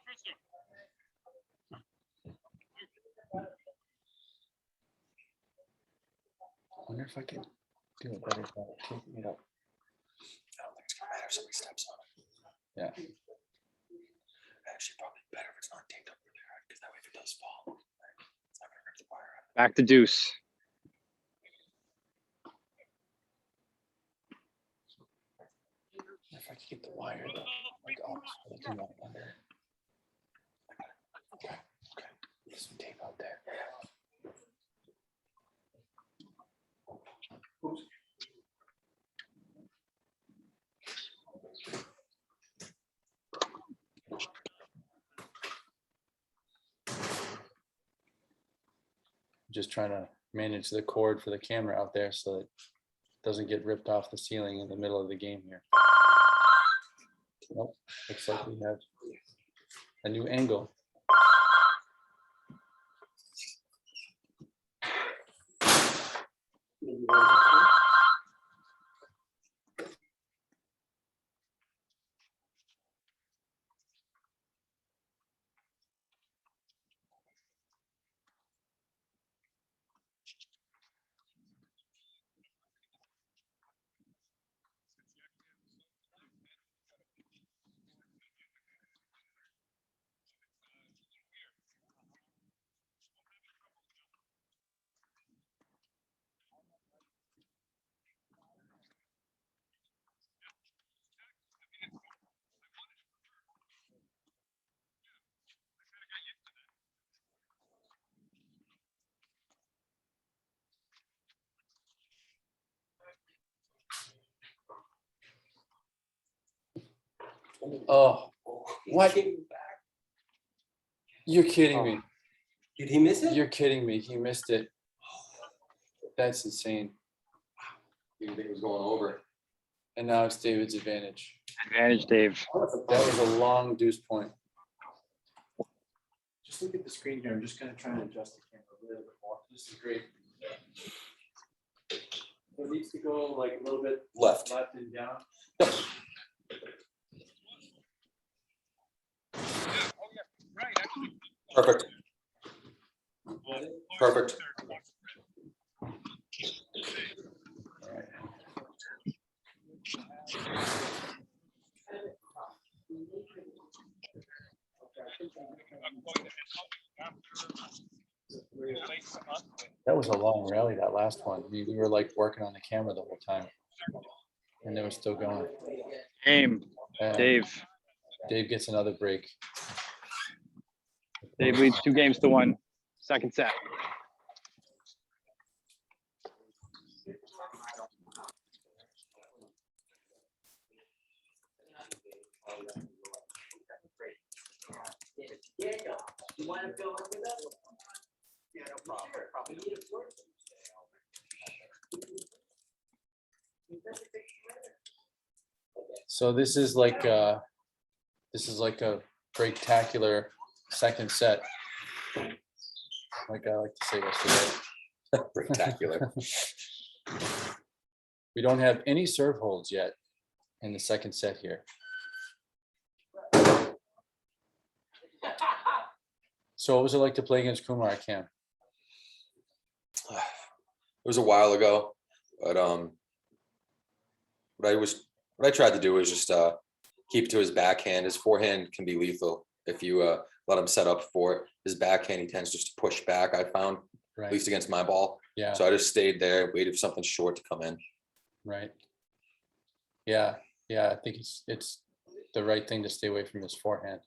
First serve. I wonder if I can do a better job of taking it up. I don't think it's gonna matter if somebody steps on it. Yeah. Actually, probably better if it's not taped up really hard, because that way if it does fall, it's not gonna rip the wire out. Back to deuce. If I could get the wire, though, like, oh, so they can walk under. Okay, okay. There's some tape out there. Just trying to manage the cord for the camera out there so it doesn't get ripped off the ceiling in the middle of the game here. Nope, looks like we have a new angle. Oh, what? You're kidding me. Did he miss it? You're kidding me. He missed it. That's insane. You think it was going over? And now it's David's advantage. Advantage Dave. That was a long deuce point. Just look at the screen here. I'm just gonna try and adjust the camera a little bit more. This is great. It needs to go like a little bit Left. left and down. Perfect. Perfect. That was a long rally, that last one. We were like working on the camera the whole time. And they were still going. Game. And Dave. Dave gets another break. Dave leads 2-1. Second set. So this is like a breaktacular second set. Like I like to say yesterday. Spectacular. We don't have any serve holds yet in the second set here. So what was it like to play against Kumar, Cam? It was a while ago, but what I tried to do was just keep to his backhand. His forehand can be lethal if you let him set up for it. His backhand, he tends just to push back, I found, at Right, least against my ball. yeah, So I just stayed there, waited for something short to come in. right. Yeah, yeah, I think it's the right thing to stay away from his forehand.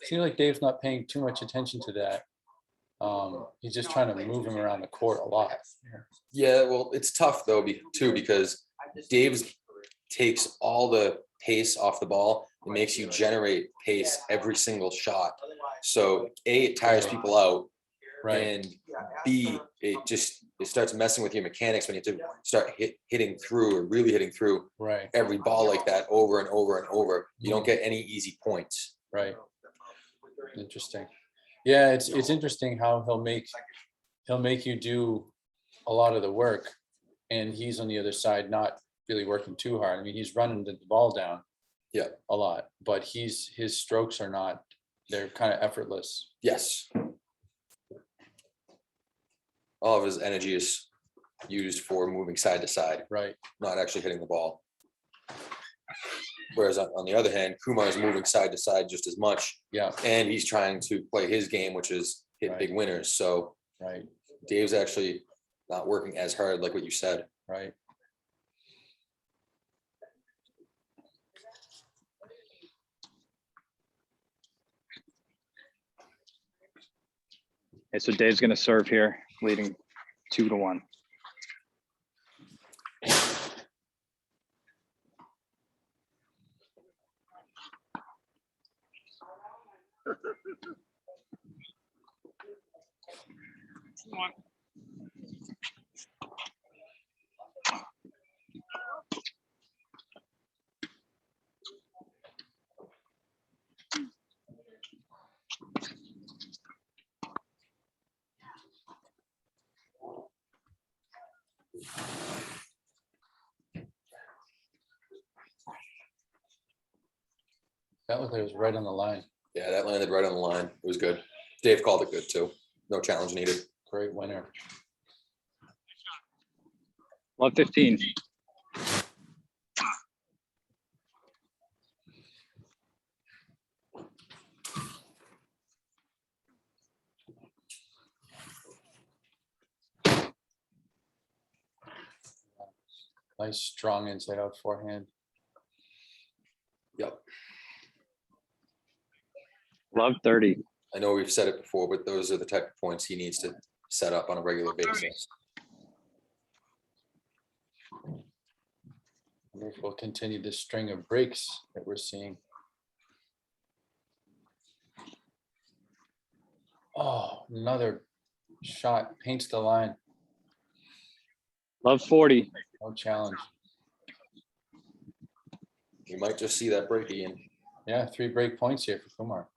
Seems like Dave's not paying too much attention to that. He's just trying to move him around the court a lot. Yeah, well, it's tough though, too, because Dave's takes all the pace off the ball and makes you generate pace every single shot. So A, it tires people out, Right, and B, it starts messing with your mechanics when you have to start hitting through or really hitting through right, every ball like that over and over and over. You don't get any easy points. right. Interesting. Yeah, it's interesting how he'll make you do a lot of the work, and he's on the other side not really working too hard. I mean, he's running the ball down. Yeah. A lot, but his strokes are not, they're kind of effortless. Yes. All of his energy is used for moving side to side, Right, not actually hitting the ball. Whereas on the other hand, Kumar is moving side to side just as much, yeah, and he's trying to play his game, which is hit Right. big winners. So right, Dave's actually not working as hard, like what you said. right. Okay, so Dave's gonna serve here, leading 2-1. That looked like it was right on the line. Yeah, that landed right on the line. It was good. Dave called it good too. No challenge needed. Great winner. Love 15. Nice, strong inside out forehand. Yep. Love 30. I know we've said it before, but those are the type of points he needs to set up on a regular basis. Wonder if we'll continue this string of breaks that we're seeing. Oh, another shot paints the line. Love 40. No challenge. You might just see that break again. Yeah, 3 break points here for Kumar.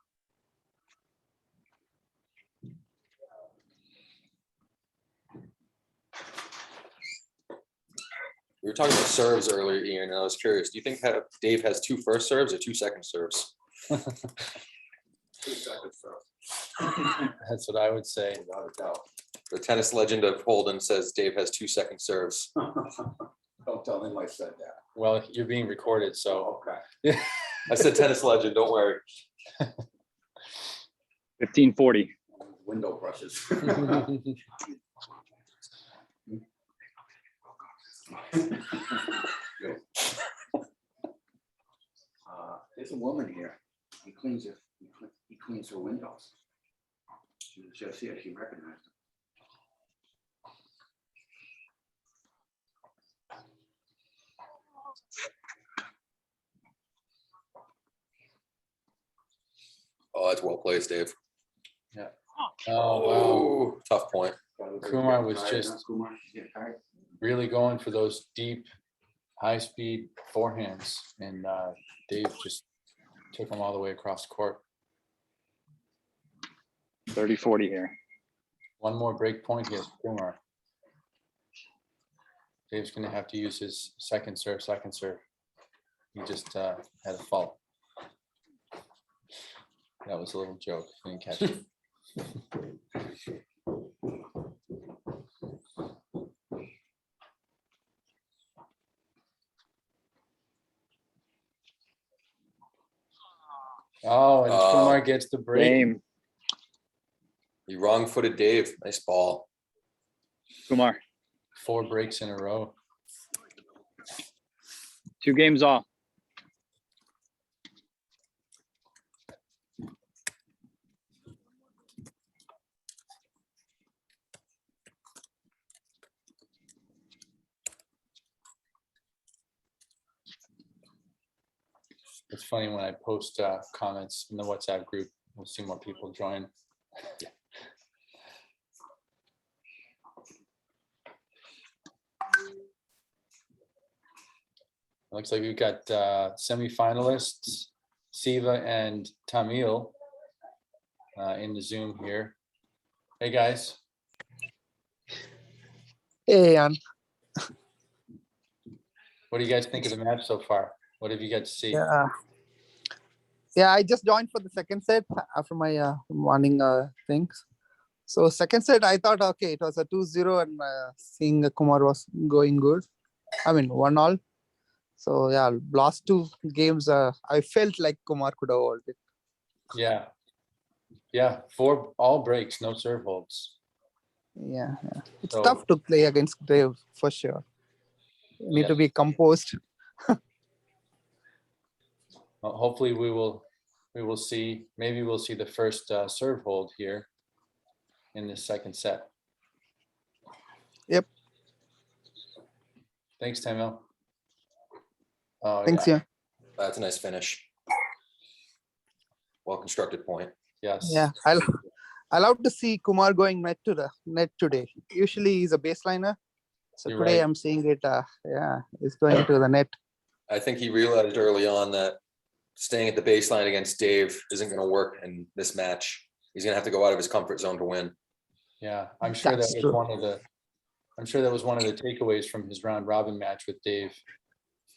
We were talking about serves earlier, Ian, and I was curious. Do you think Dave has 2 first serves or 2 second serves? That's what I would say. Without a doubt. The tennis legend of Holden says Dave has 2 second serves. Don't tell him I said that. Well, you're being recorded, so. Okay. I said tennis legend, don't worry. 1540. Window brushes. There's a woman here. He cleans it. He cleans her windows. She was just here. She recognized him. Oh, that's well placed, Dave. Oh, wow. Oh, tough point. Kumar was just really going for those deep, high-speed forehands, and Dave just Took him all the way across the court. 30-40 here. One more break point here, Kumar. Dave's gonna have to use his second serve. He just had a fault. That was a little joke. Didn't catch it. Oh, and Kumar gets the break. Game. You wrong-footed Dave. Nice ball. Kumar, 4 breaks in a row. 2 games off. It's funny when I post comments in the WhatsApp group, we'll see more people join. Looks like we've got semifinalists, Siva and Tamil in the Zoom here. Hey, guys. Hey, Jan. What do you guys think of the match so far? What have you got to see? Yeah, I just joined for the second set after my morning things. So second set, I thought, okay, it was a 2-0 and seeing Kumar was going good. I mean, 1-1. So yeah, last 2 games, I felt like Kumar could have hold it. Yeah. Yeah, 4 all breaks, no serve holds. Yeah. It's So- tough to play against Dave for sure. You need to be composed. Well, hopefully we will see, maybe we'll see the first serve hold here in this second set. Yep. Thanks, Tamil. Oh, Thanks, yeah. yeah. That's a nice finish. Well-constructed point. Yes. Yeah, I love to see Kumar going net today. Usually he's a baseliner. So You're today right. I'm seeing it, yeah, it's going to the net. I think he realized early on that staying at the baseline against Dave isn't gonna work in this match. He's gonna have to go out of his comfort zone to win. Yeah, I'm sure that That's was true. one of the takeaways from his round robin match with Dave,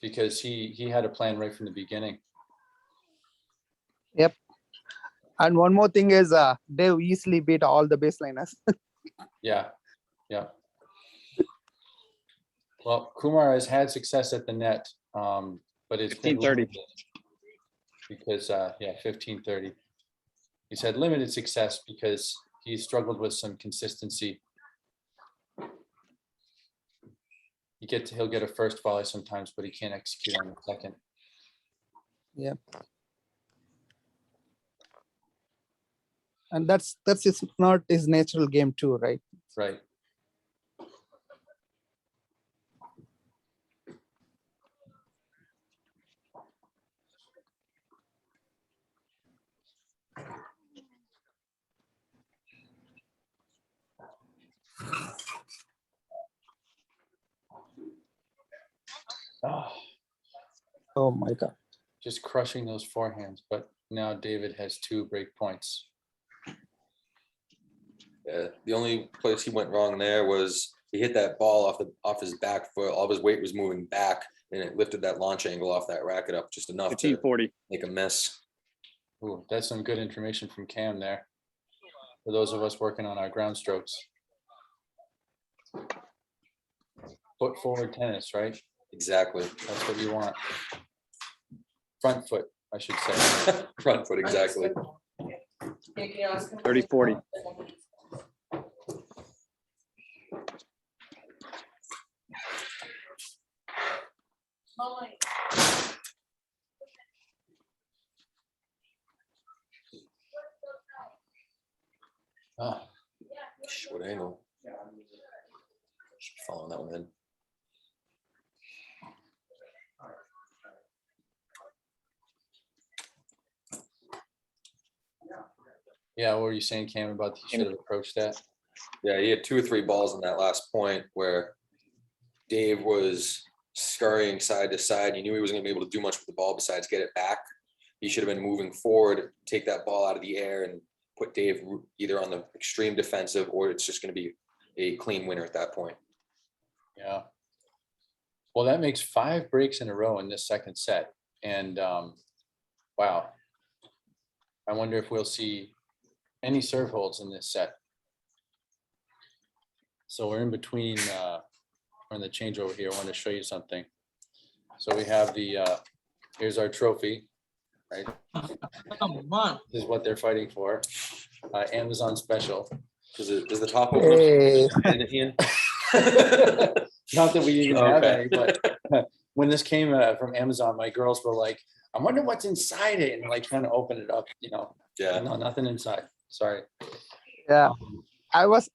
because he had a plan right from the beginning. Yep. And one more thing is Dave easily beat all the baseliners. Yeah. Well, Kumar has had success at the net, but it's been 15-30. limited because 15-30. He's had limited success because he struggled with some consistency. He'll get a first volley sometimes, but he can't execute on the second. Yep. And that's not his natural game too, right? Right. Oh, Oh my God. just crushing those forehands, but now David has 2 break points. Yeah, the only place he went wrong there was he hit that ball off his back foot. All of his weight was moving back and it lifted that launch angle off that racket up just enough to 15-40. make a miss. Ooh, that's some good information from Cam there. For those of us working on our ground strokes. Foot forward tennis, right? Exactly. That's what you want. Front foot, I should say. Front foot, exactly. 30-40. Ah, What angle? Should be following that one in. yeah, what were you saying, Cam, about he should have approached that? Yeah, he had 2 or 3 balls in that last point where Dave was scurrying side to side. He knew he wasn't gonna be able to do much with the ball besides get it back. he should have been moving forward, take that ball out of the air and put Dave either on the extreme defensive, or it's just going to be a clean winner at that point. Yeah. Well, that makes 5 breaks in a row in this second set. And wow. I wonder if we'll see any serve holds in this set. So we're in between, we're in the changeover here. I want to show you something. So we have the, here's our trophy, right? This is what they're fighting for. Amazon special. Does the top open Hey. up? Ian? Not that we even have Okay. any, but when this came from Amazon, my girls were like, I wonder what's inside it, and like trying to open it up, you know. Yeah. No, nothing inside. Sorry. Yeah. I was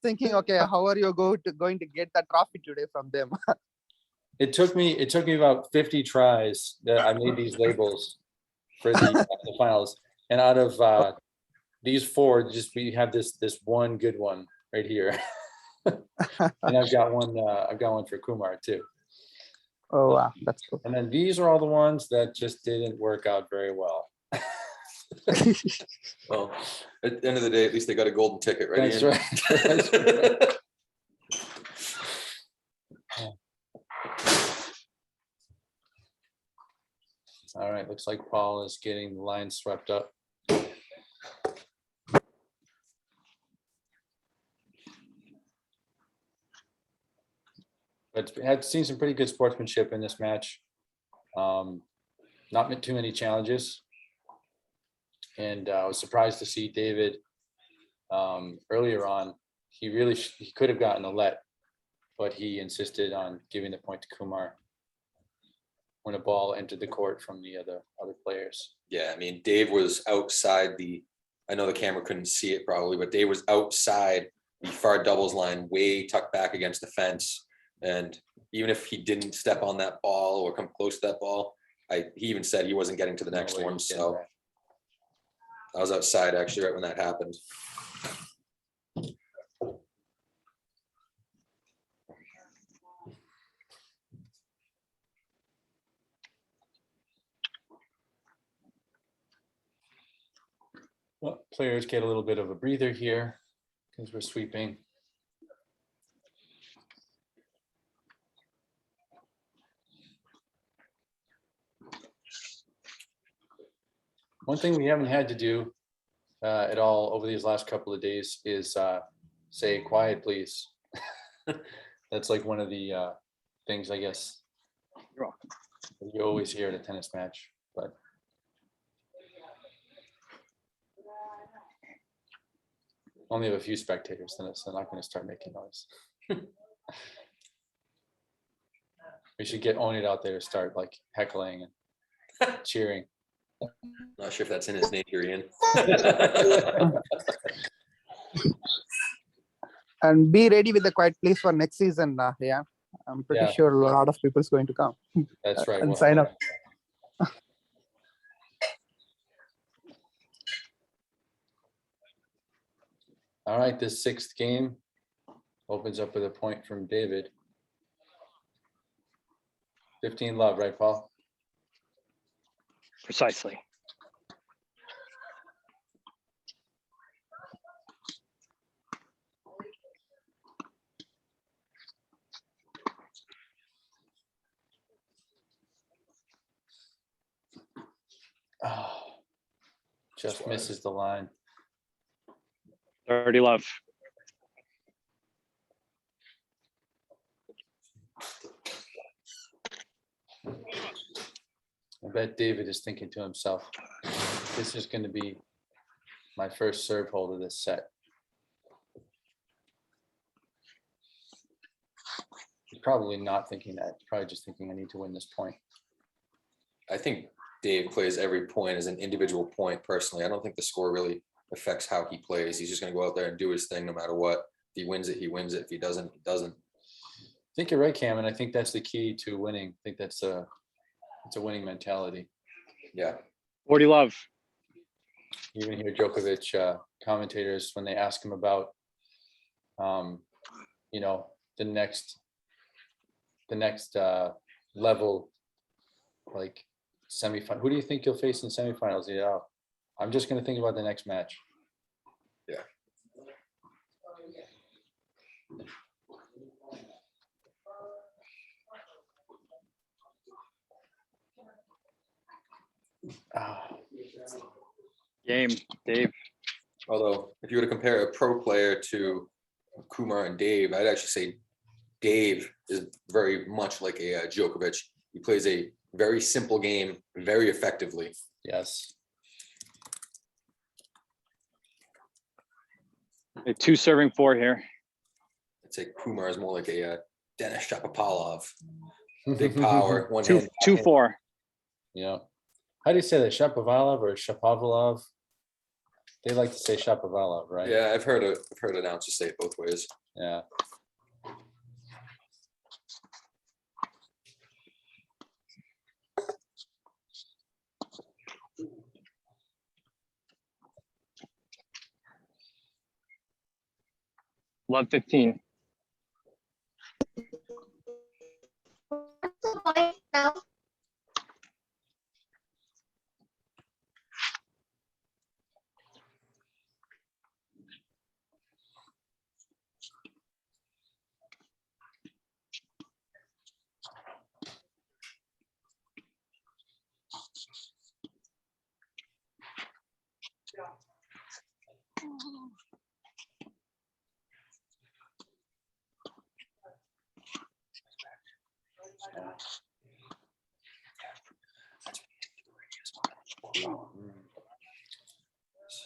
thinking, okay, how are you going to get that trophy today from them? It took me about 50 tries that I made these labels for the finals. And out of these 4, just we have this one good one right here. And I've got one for Kumar too. Oh wow, that's cool. And then these are all the ones that just didn't work out very well. Well, at the end of the day, at least they got a golden ticket, right? That's Ian? right. That's right. All right, looks like Paul is getting the line swept up. But I've seen some pretty good sportsmanship in this match. Not too many challenges. And I was surprised to see David earlier on. He could have gotten a let, but he insisted on giving the point to Kumar when a ball entered the court from the other players. Yeah, I mean, Dave was outside I know the camera couldn't see it probably, but Dave was outside the far doubles line, way tucked back against the fence. And even if he didn't step on that ball or come close to that ball, he even said he wasn't getting to the next one. So I was outside actually right when that happened. Well, players get a little bit of a breather here because we're sweeping. One thing we haven't had to do at all over these last couple of days is say quiet, please. That's like one of the things, I guess, You're welcome. you always hear at a tennis match, but only have a few spectators, then it's not going to start making noise. We should get Own It out there to start like heckling and cheering. Not sure if that's in his nature, Ian. And be ready with the quiet place for next season. Yeah, I'm pretty Yeah. sure a lot of people is going to come That's right. and Well, sign up. all right, this 6th game opens up with a point from David. 15 love, right, Paul? Precisely. Oh, just misses the line. 30 love. I bet David is thinking to himself, this is going to be my first serve hold of this set. He's probably not thinking that. He's probably just thinking I need to win this point. I think Dave plays every point as an individual point personally. I don't think the score really affects how he plays. He's just going to go out there and do his thing no matter what. If he wins it, he wins it. If he doesn't, he doesn't. I think you're right, Cam, and I think that's the key to winning. I think it's a winning mentality. Yeah. 40 love. You even hear Djokovic commentators when they ask him about, you know, the next level, like semifinal. Who do you think you'll face in semifinals? Yeah, I'm just gonna think about the next match. Yeah. Ah, Game, Dave. Although, if you were to compare a pro player to Kumar and Dave, I'd actually say Dave is very much like a Djokovic. He plays a very simple game very effectively. yes. A 2 serving 4 here. I'd say Kumar is more like a Denis Shapovalov. Big power, one hand. 2-4. Yeah. How do you say that? Shapovalov or Shapovalov? They like to say Shapovalov, right? Yeah, I've heard announcers say it both ways. Yeah. Love 15.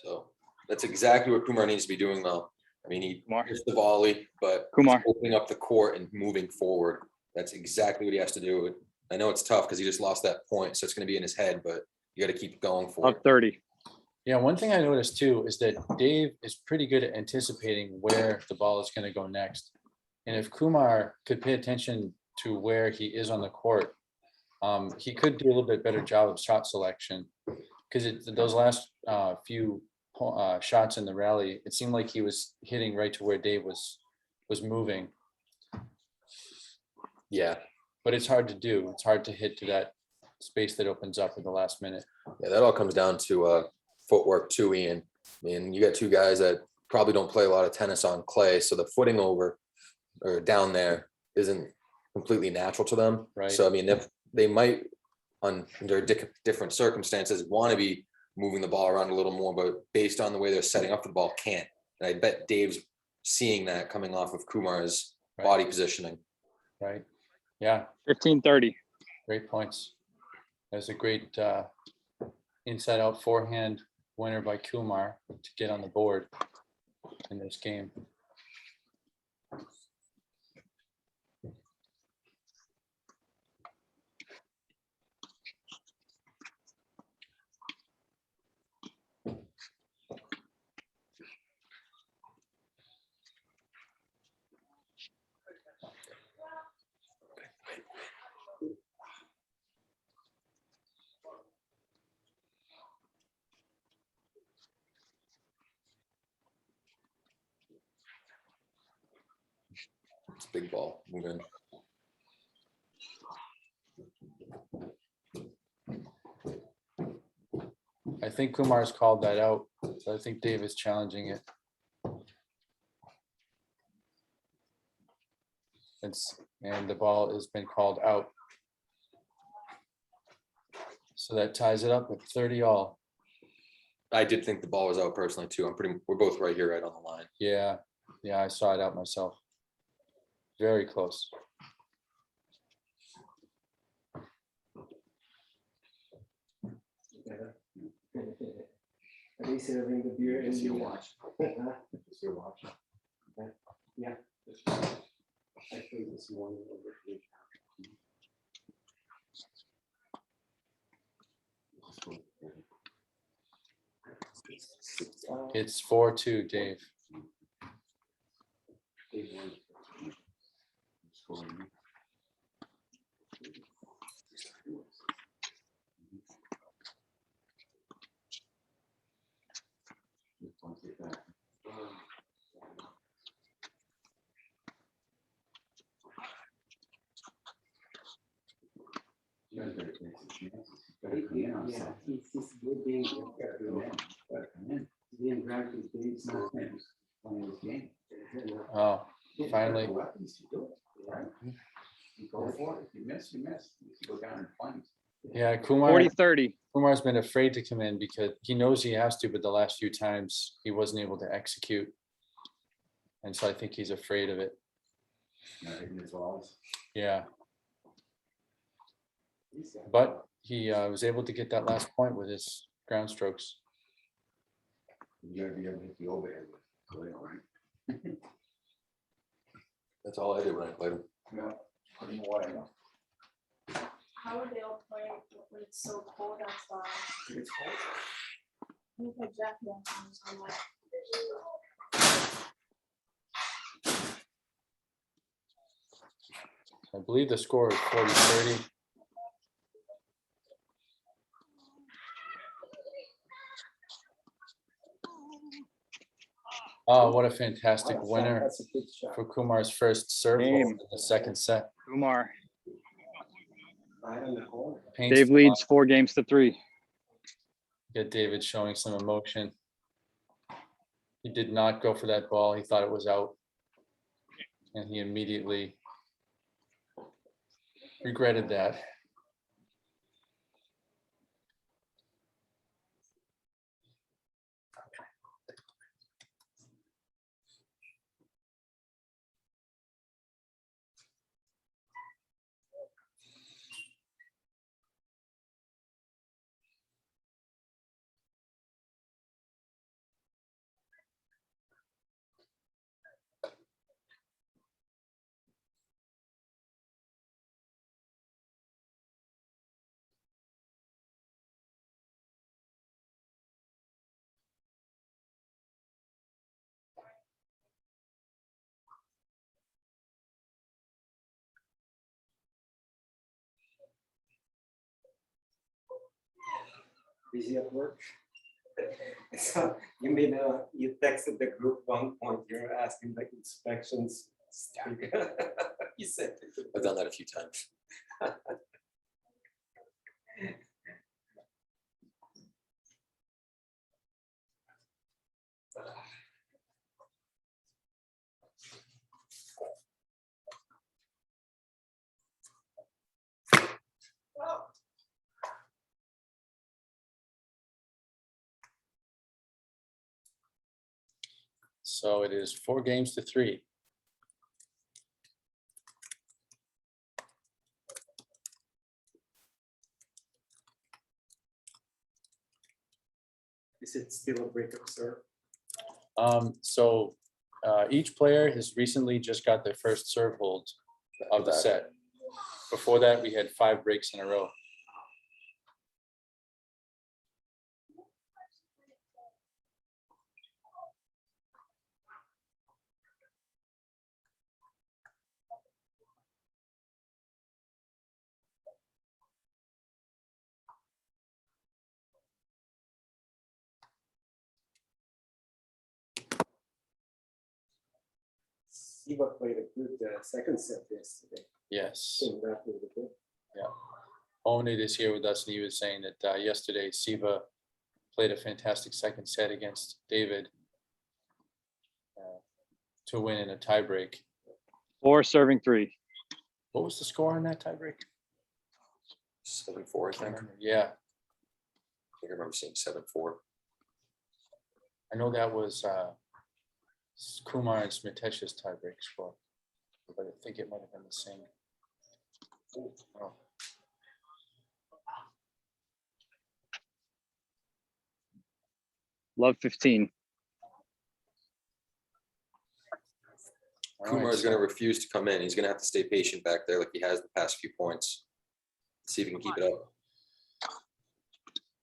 So that's exactly what Kumar needs to be doing though. I mean, he Kumar. missed the volley, but Kumar. opening up the court and moving forward. That's exactly what he has to do. I know it's tough because he just lost that point, so it's going to be in his head, but you got to keep going for Love it. 30. Yeah, one thing I noticed too is that Dave is pretty good at anticipating where the ball is going to go next. And if Kumar could pay attention to where he is on the court, he could do a little bit better job of shot selection. Because those last few shots in the rally, it seemed like he was hitting right to where Dave was moving. Yeah. But it's hard to do. It's hard to hit to that space that opens up in the last minute. Yeah, that all comes down to footwork too, Ian. I mean, you got two guys that probably don't play a lot of tennis on clay, so the footing over or down there isn't completely natural to them. Right. So I mean, if they might under different circumstances want to be moving the ball around a little more, but based on the way they're setting up for the ball, can't. And I bet Dave's seeing that coming off of Kumar's body positioning. Right. Yeah. 15-30. Great points. That's a great inside out forehand winner by Kumar to get on the board in this game. It's a big ball. Move in. I think Kumar's called that out. So I think Dave is challenging it. And the ball has been called out. So that ties it up at 30 all. I did think the ball was out personally too. We're both right here, right on the line. Yeah. Yeah, I saw it out myself. Very close. At least serving the beer and Your you watch. It's your watch. Yeah. I played this morning over here. It's 4-2, Dave. Dave's not playing this game. Oh, finally. Weapons to do it, right? You go for it. If you miss, you miss. You go down in flames. Yeah, 40-30. Kumar's been afraid to come in because he knows he has to, but the last few times he wasn't able to execute. And so I think he's afraid of it. Not hitting his balls. Yeah. But he was able to get that last point with his ground strokes. You gotta be able to hit the overhead with Kalil, right? That's all I did when I played him. Yeah, put him away. How are they all playing when it's so cold outside? It's cold. I think my jacket on, so I'm like, I believe the score is 40-30. Oh, what a fantastic winner That's a good shot. for Kumar's first serve hold Game. in the second set. Kumar. I don't know. Paints Dave the leads 4-3. Get David showing some emotion. He did not go for that ball. He thought it was out. And he immediately regretted that. Busy at work. So you mean you texted the group one point, you're asking the inspections. You said. I've done that a few times. So it is 4-3. Is it still a breakup, sir? So each player has recently just got their first serve hold of the set. Before that, we had 5 breaks in a row. Siva played a good second set yesterday. Yes. Came back with a good. Onid is here with us, and he was saying that yesterday Siva played a fantastic second set against David to win in a tiebreak. 4-3. What was the score in that tiebreak? 7-4, I think. Yeah, I remember seeing 7-4. I know that was Kumar and Smitesh's tiebreak score, but I think it might have been the same. Oh. Love 15. All right, Kumar is so- going to refuse to come in. He's going to have to stay patient back there like he has the past few points. See if he can keep it up.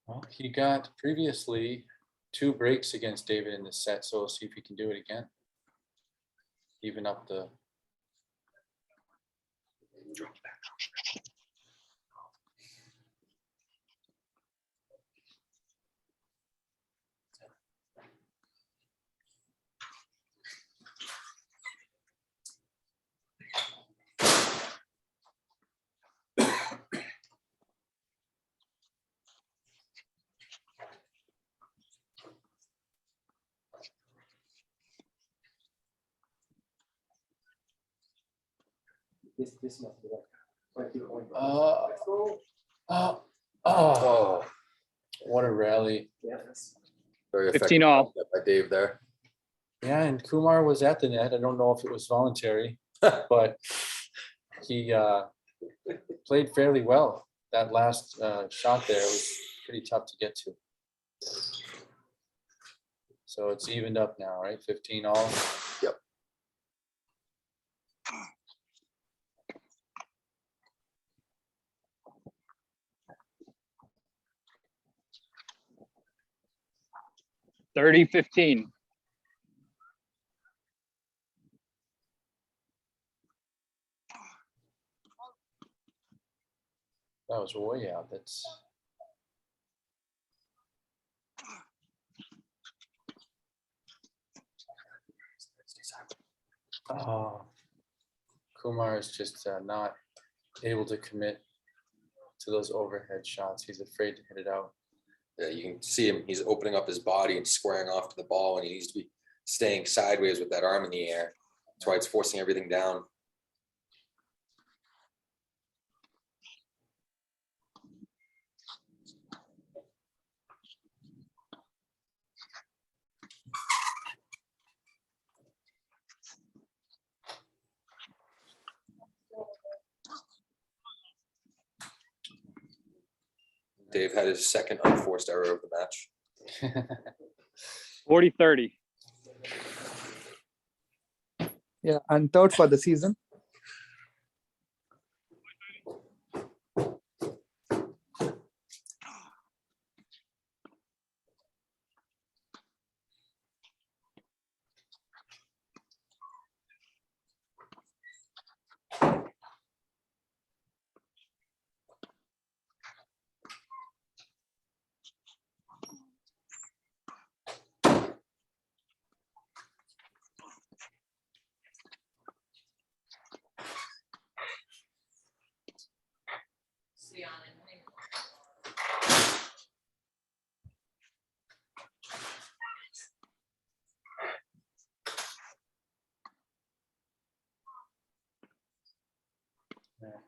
Well, he got previously 2 breaks against David in this set, so we'll see if he can do it again. Even up the. This must be like 20 point. Oh, what a rally. Yes. Very 15 effective all. by Dave there. Yeah, and Kumar was at the net. I don't know if it was voluntary, but he played fairly well. That last shot there was pretty tough to get to. So it's evened up now, right? 15 all. Yep. Thirty 15. That was way out. That's Kumar is just not able to commit to those overhead shots. He's afraid to hit it out. Yeah, you can see him. He's opening up his body and squaring off to the ball, and he needs to be staying sideways with that arm in the air. That's why it's forcing everything down. Dave had his second unforced error of the match. 40 30. Yeah, and third for the season.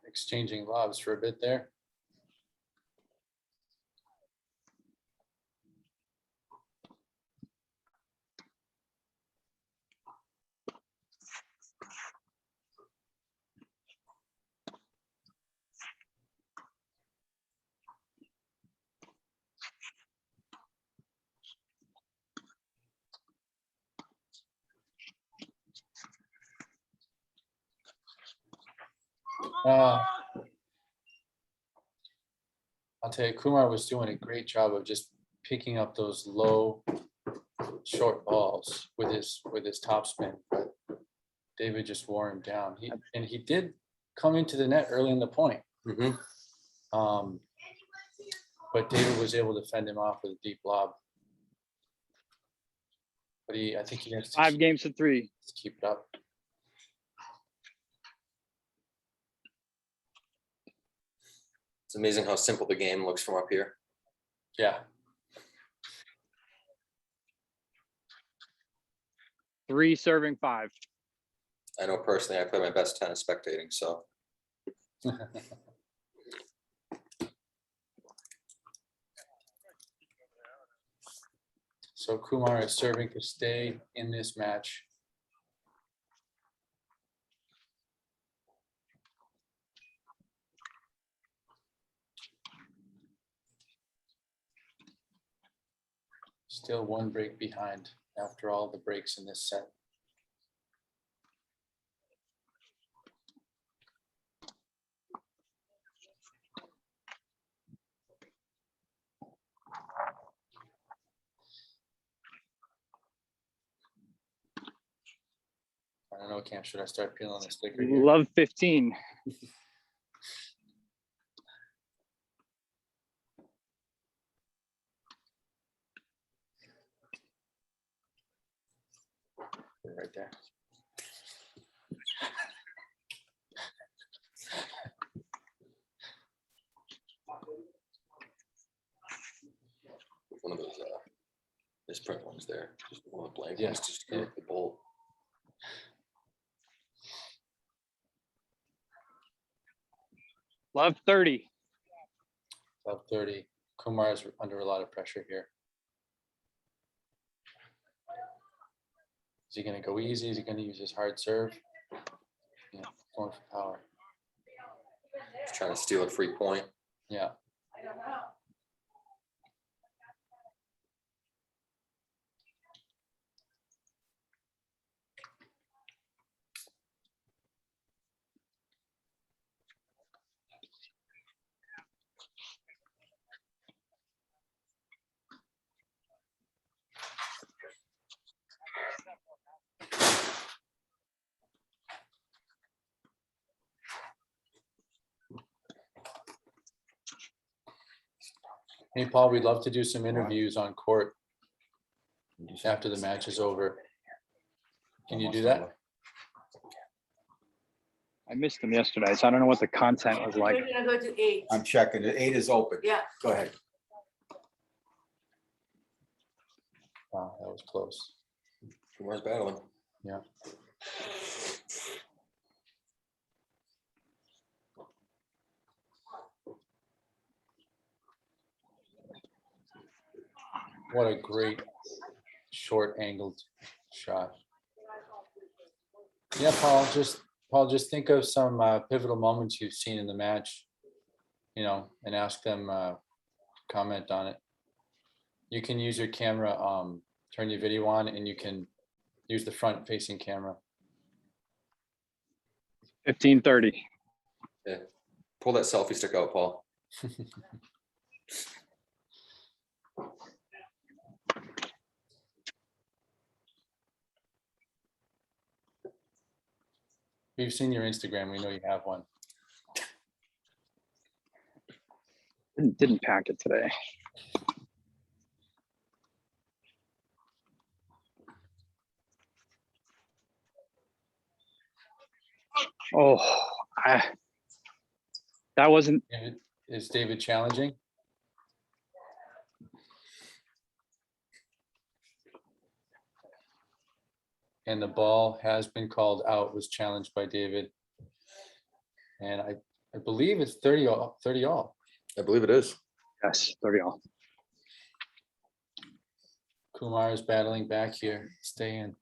Exchanging lobs for a bit there. I'll tell you, Kumar was doing a great job of just picking up those low, short balls with his topspin, but David just wore him down. He did come into the net early in the point. Mhm. But David was able to fend him off with a deep lob. But I think he has to 5 games to 3. keep it up. It's amazing how simple the game looks from up here. Yeah. 3 serving 5. I know personally I play my best tennis spectating, so. So Kumar is serving to stay in this match. Still one break behind after all the breaks in this set. I don't know, Cam, should I start peeling the sticker here? Love 15. Right there. One of those misprint ones there, just one of the blank Yeah, ones, just to yeah. go with the bolt. Love 30. Love 30. Kumar is under a lot of pressure here. Is he going to go easy? Is he going to use his hard serve? Yeah, going for power. Just trying to steal a free point. Yeah. Hey, Paul, we'd love to do some interviews on court after the match is over. Can you do that? I missed them yesterday, so I don't know what the content was like. We're gonna go to 8. I'm checking. The 8 is open. Yeah. Go ahead. Wow, that was close. Kumar's battling. Yeah. What a great short angled shot. Yeah, Paul, just think of some pivotal moments you've seen in the match, you know, and ask them comment on it. You can use your camera, turn your video on, and you can use the front facing camera. 15:30. Yeah. Pull that selfie stick out, Paul. We've seen your Instagram. We know you have one. Didn't pack it today. Oh, that wasn't. Is David challenging? And the ball has been called out, was challenged by David. And I believe it's 30 all. I believe it is. Yes, 30 all. Kumar is battling back here. Stay in.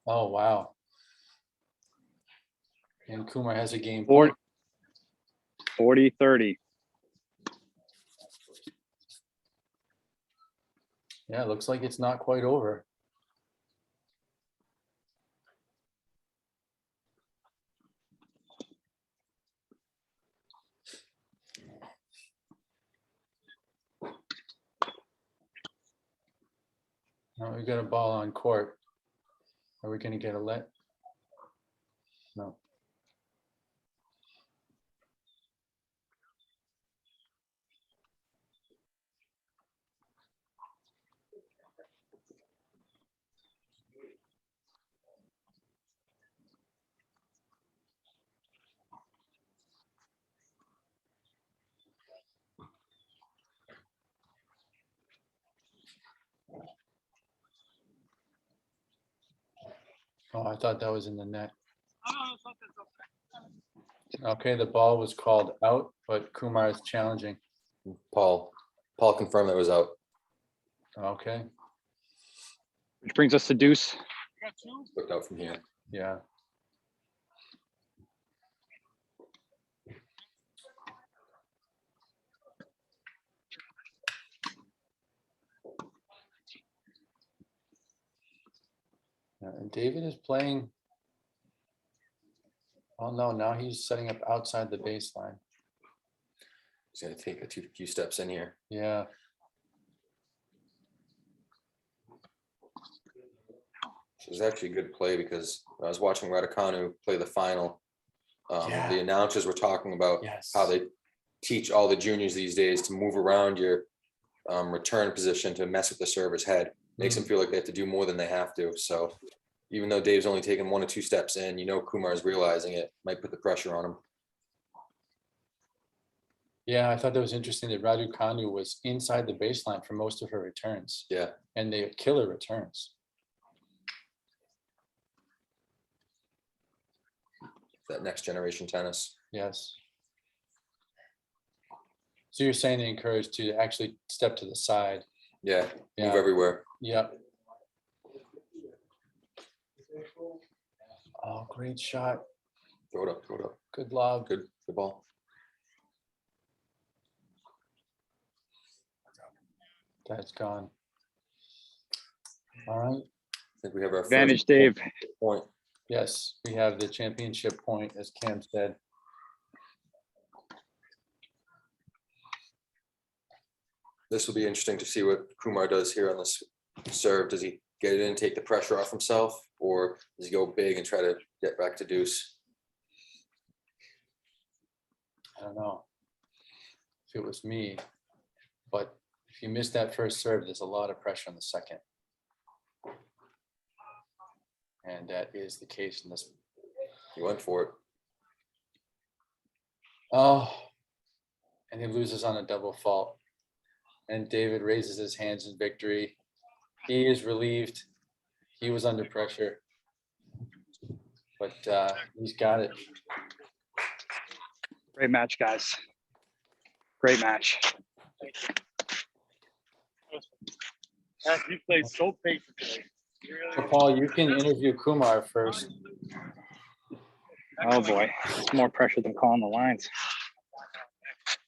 Oh, wow. And Kumar has a game point. 40-30. Yeah, it looks like it's not quite over. Now we got a ball on court. Are we going to get a let? No. Oh, I thought that was in the net. Okay, the ball was called out, but Kumar is challenging. Paul confirmed that it was out. Okay, Which brings us to deuce. Looked out from here. yeah. And David is playing. Oh no, now he's setting up outside the baseline. He's gonna take a few steps in here. Yeah. This is actually a good play because I was watching Raducanu play the final. Yeah. The announcers were talking about Yes. how they teach all the juniors these days to move around your return position to mess with the server's head. Makes them feel like they have to do more than they have to. So even though Dave's only taken 1 or 2 steps in, you know Kumar's realizing it, might put the pressure on him. Yeah, I thought that was interesting that Radu Kanu was inside the baseline for most of her returns, Yeah. and they killer returns. That next generation tennis. Yes. So you're saying they encourage to actually step to the side. Yeah. Move Yeah. everywhere. Yep. Oh, great shot. Throw it up. Throw it up. Good lob. Good. Good ball. That's gone. All right. I think we have our Advantage, first Dave. point. Yes, we have the championship point, as Cam said. This will be interesting to see what Kumar does here on this serve. Does he get it in, take the pressure off himself, or does he go big and try to get back to deuce? I don't know if it was me, but if you miss that first serve, there's a lot of pressure on the second. And that is the case in this. He went for it. Oh, and he loses on a double fault. And David raises his hands in victory. He is relieved. He was under pressure, but he's got it. Great match, guys. Great match. You played so patiently. So Paul, you can interview Kumar first. Oh boy, it's more pressure than calling the lines.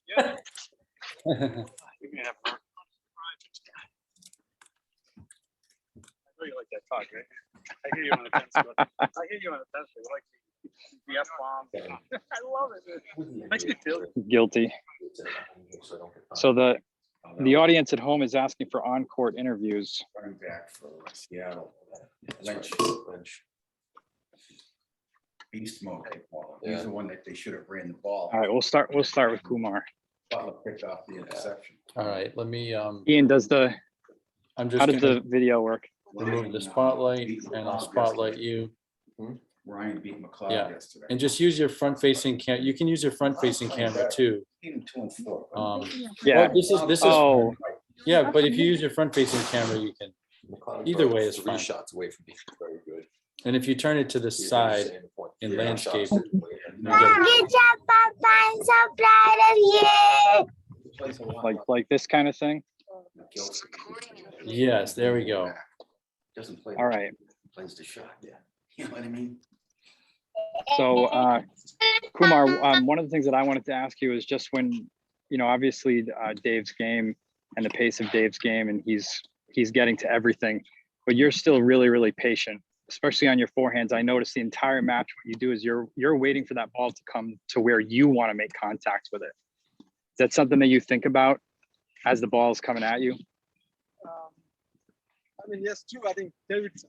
You can have her. I know you like that talk, right? I hear you on the fence. I hear you on the fence. You like the F-bomb. I love it. Makes me feel Guilty. So the audience at home is asking for on-court interviews. Running back for Seattle. Lynch. Beast mode. They call him. He's the one that they should have ran the ball. All right, we'll start with Kumar. Butler picked off the interception. All right, let me, Ian, does the I'm how just did gonna the video work? remove the spotlight and I'll spotlight you. Ryan beat McLeod Yeah, yesterday. and just use your front facing you can use your front facing camera too. Even 2 and 4. Yeah. Well, this is, Oh, yeah, but if you use your front facing camera, you can, either way is 3 fine. shots away from being very good. And if you turn it to the He's side saying the point. in 3 landscape, shots. you get like this kind of thing. yes, there we go. Doesn't play. All right. Plays the shot. Yeah. You know what I mean? So, Kumar, one of the things that I wanted to ask you is just when, obviously Dave's game and the pace of Dave's game, and he's getting to everything, but you're still really, really patient, especially on your forehands. I noticed the entire match, what you do is you're waiting for that ball to come to where you want to make contact with it. Is that something that you think about as the ball is coming at you? I mean, yes, true. I think David's a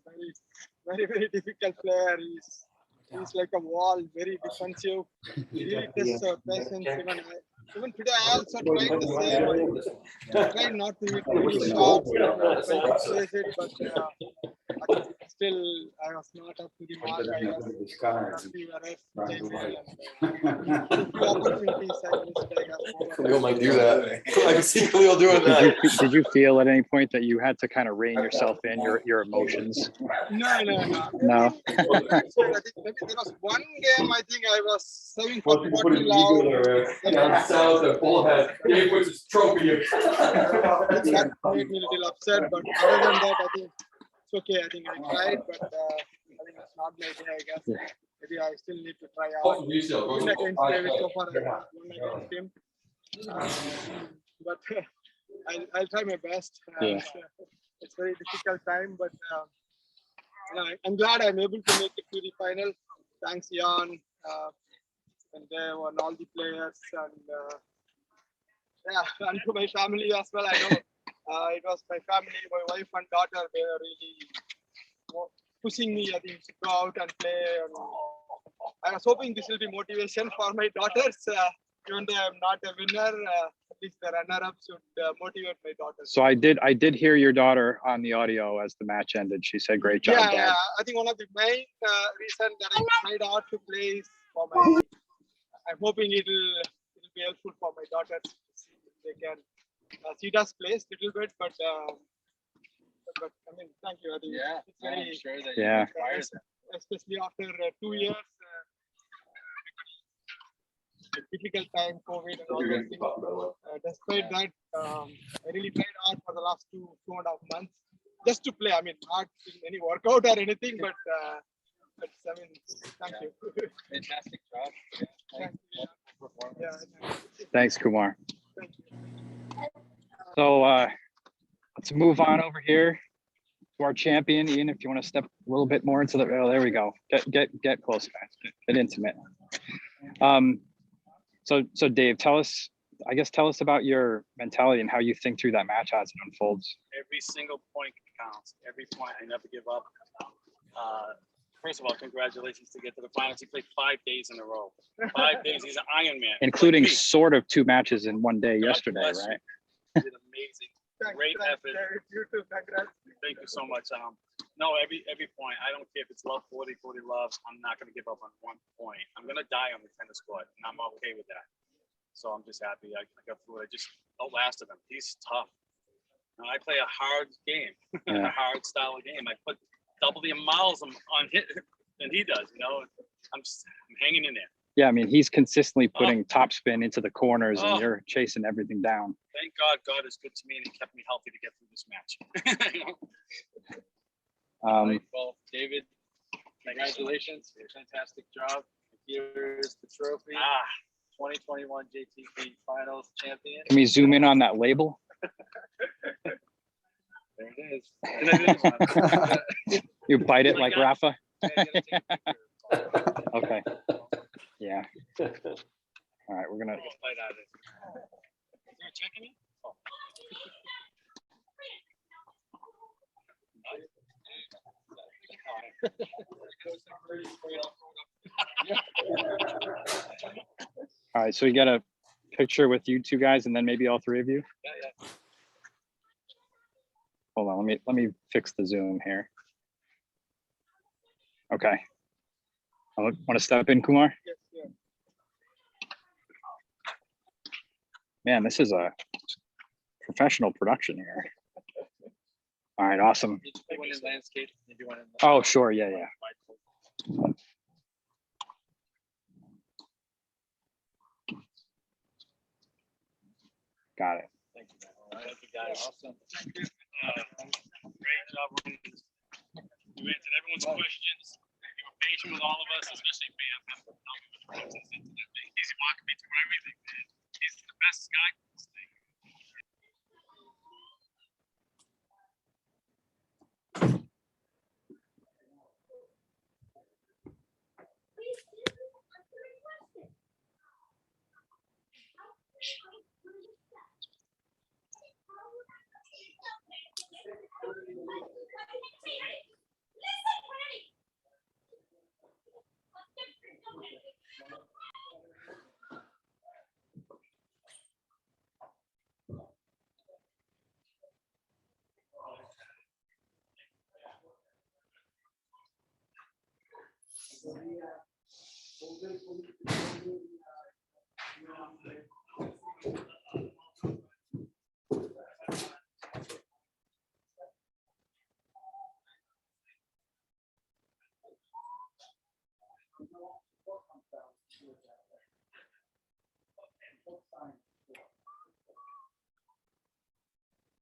very, very difficult player. He's like a wall, very defensive. He really tests our patience. Even today, I also tried the same. I tried not to hit any shots, try to place it, but I think still I was not up to the mark. I was a few errors, few opportunities I missed. I guess. Kalil might do that. I can see Kalil doing that. Did you feel at any point that you had to kind of rein yourself in, your emotions? No. No. I think maybe there was one game I think I was serving for 40 loud. The ball has Dave puts his trophy in. That made me a little upset, but other than that, I think it's okay. I think I tried, but I think it's not my day, I guess. Maybe I still need to try out. Even against David so far, I haven't won against him. But I'll try my best. It's very difficult time, but I'm glad I'm able to make it to the final. Thanks, Jan, and Dave, and all the players, and to my family as well. I know it was my family, my wife and daughter. They were really pushing me, I think, to go out and play. And I was hoping this will be motivation for my daughters. Even though I'm not a winner, at least the runner-up should motivate my daughters. So I did hear your daughter on the audio as the match ended. She said, "Great job, Dad." Yeah. I think one of the main reasons that I tried out to play is for my. I'm hoping it'll be be helpful for my daughters. They can. She does plays little bit, but I mean, thank you. I think it's very, sure that yeah. Especially after 2 years. Difficult time, COVID and all those things. Despite that, I really played hard for the last 2.5 months just to play. I mean, not in any workout or anything, but I mean, thank you. Fantastic job. Thank you. Yeah. Thanks, Kumar. Thank you. So let's move on over here to our champion, Ian. If you want to step a little bit more into the, oh, there we go. Get close, guys. Get intimate. So Dave, tell us about your mentality and how you think through that match as it unfolds. Every single point counts. Every point. I never give up. First of all, congratulations to get to the finals. He played 5 days in a row. 5 days. He's an Iron Man. Including sort of 2 matches in one day yesterday, right? You did amazing. Great effort. Thank you so much. No, every point. I don't care if it's love 40 love. I'm not going to give up on 1 point. I'm going to die on the tennis court, and I'm okay with that. So I'm just happy I got through it. I just outlasted him. He's tough. Now, I play a hard game, a hard style of game. I put double the miles on hit than he does. You know, I'm hanging in there. Yeah, I mean, he's consistently putting topspin into the corners, and you're chasing everything down. Thank God, God is good to me, and He kept me healthy to get through this match. Well, David, congratulations! Fantastic job. Here's the trophy. 2021 JTP Finals champion. Can we zoom in on that label? There it is. You bite it like Rafa. Okay. Yeah. All right, we're gonna. Is there a check in it? Oh. All right, so we got a picture with you 2 guys, and then maybe all 3 of you. Yeah. Hold on, let me fix the zoom here. Okay. I want to step in, Kumar. Yes, yeah. Man, this is a professional production here. All right, awesome. Oh, sure, yeah. Got it. Thank you, man. Thank you, guys. Awesome. Great job. You answered everyone's questions. You were patient with all of us, especially Bam. He's walking me through everything, man. He's the best guy for this thing. Sign.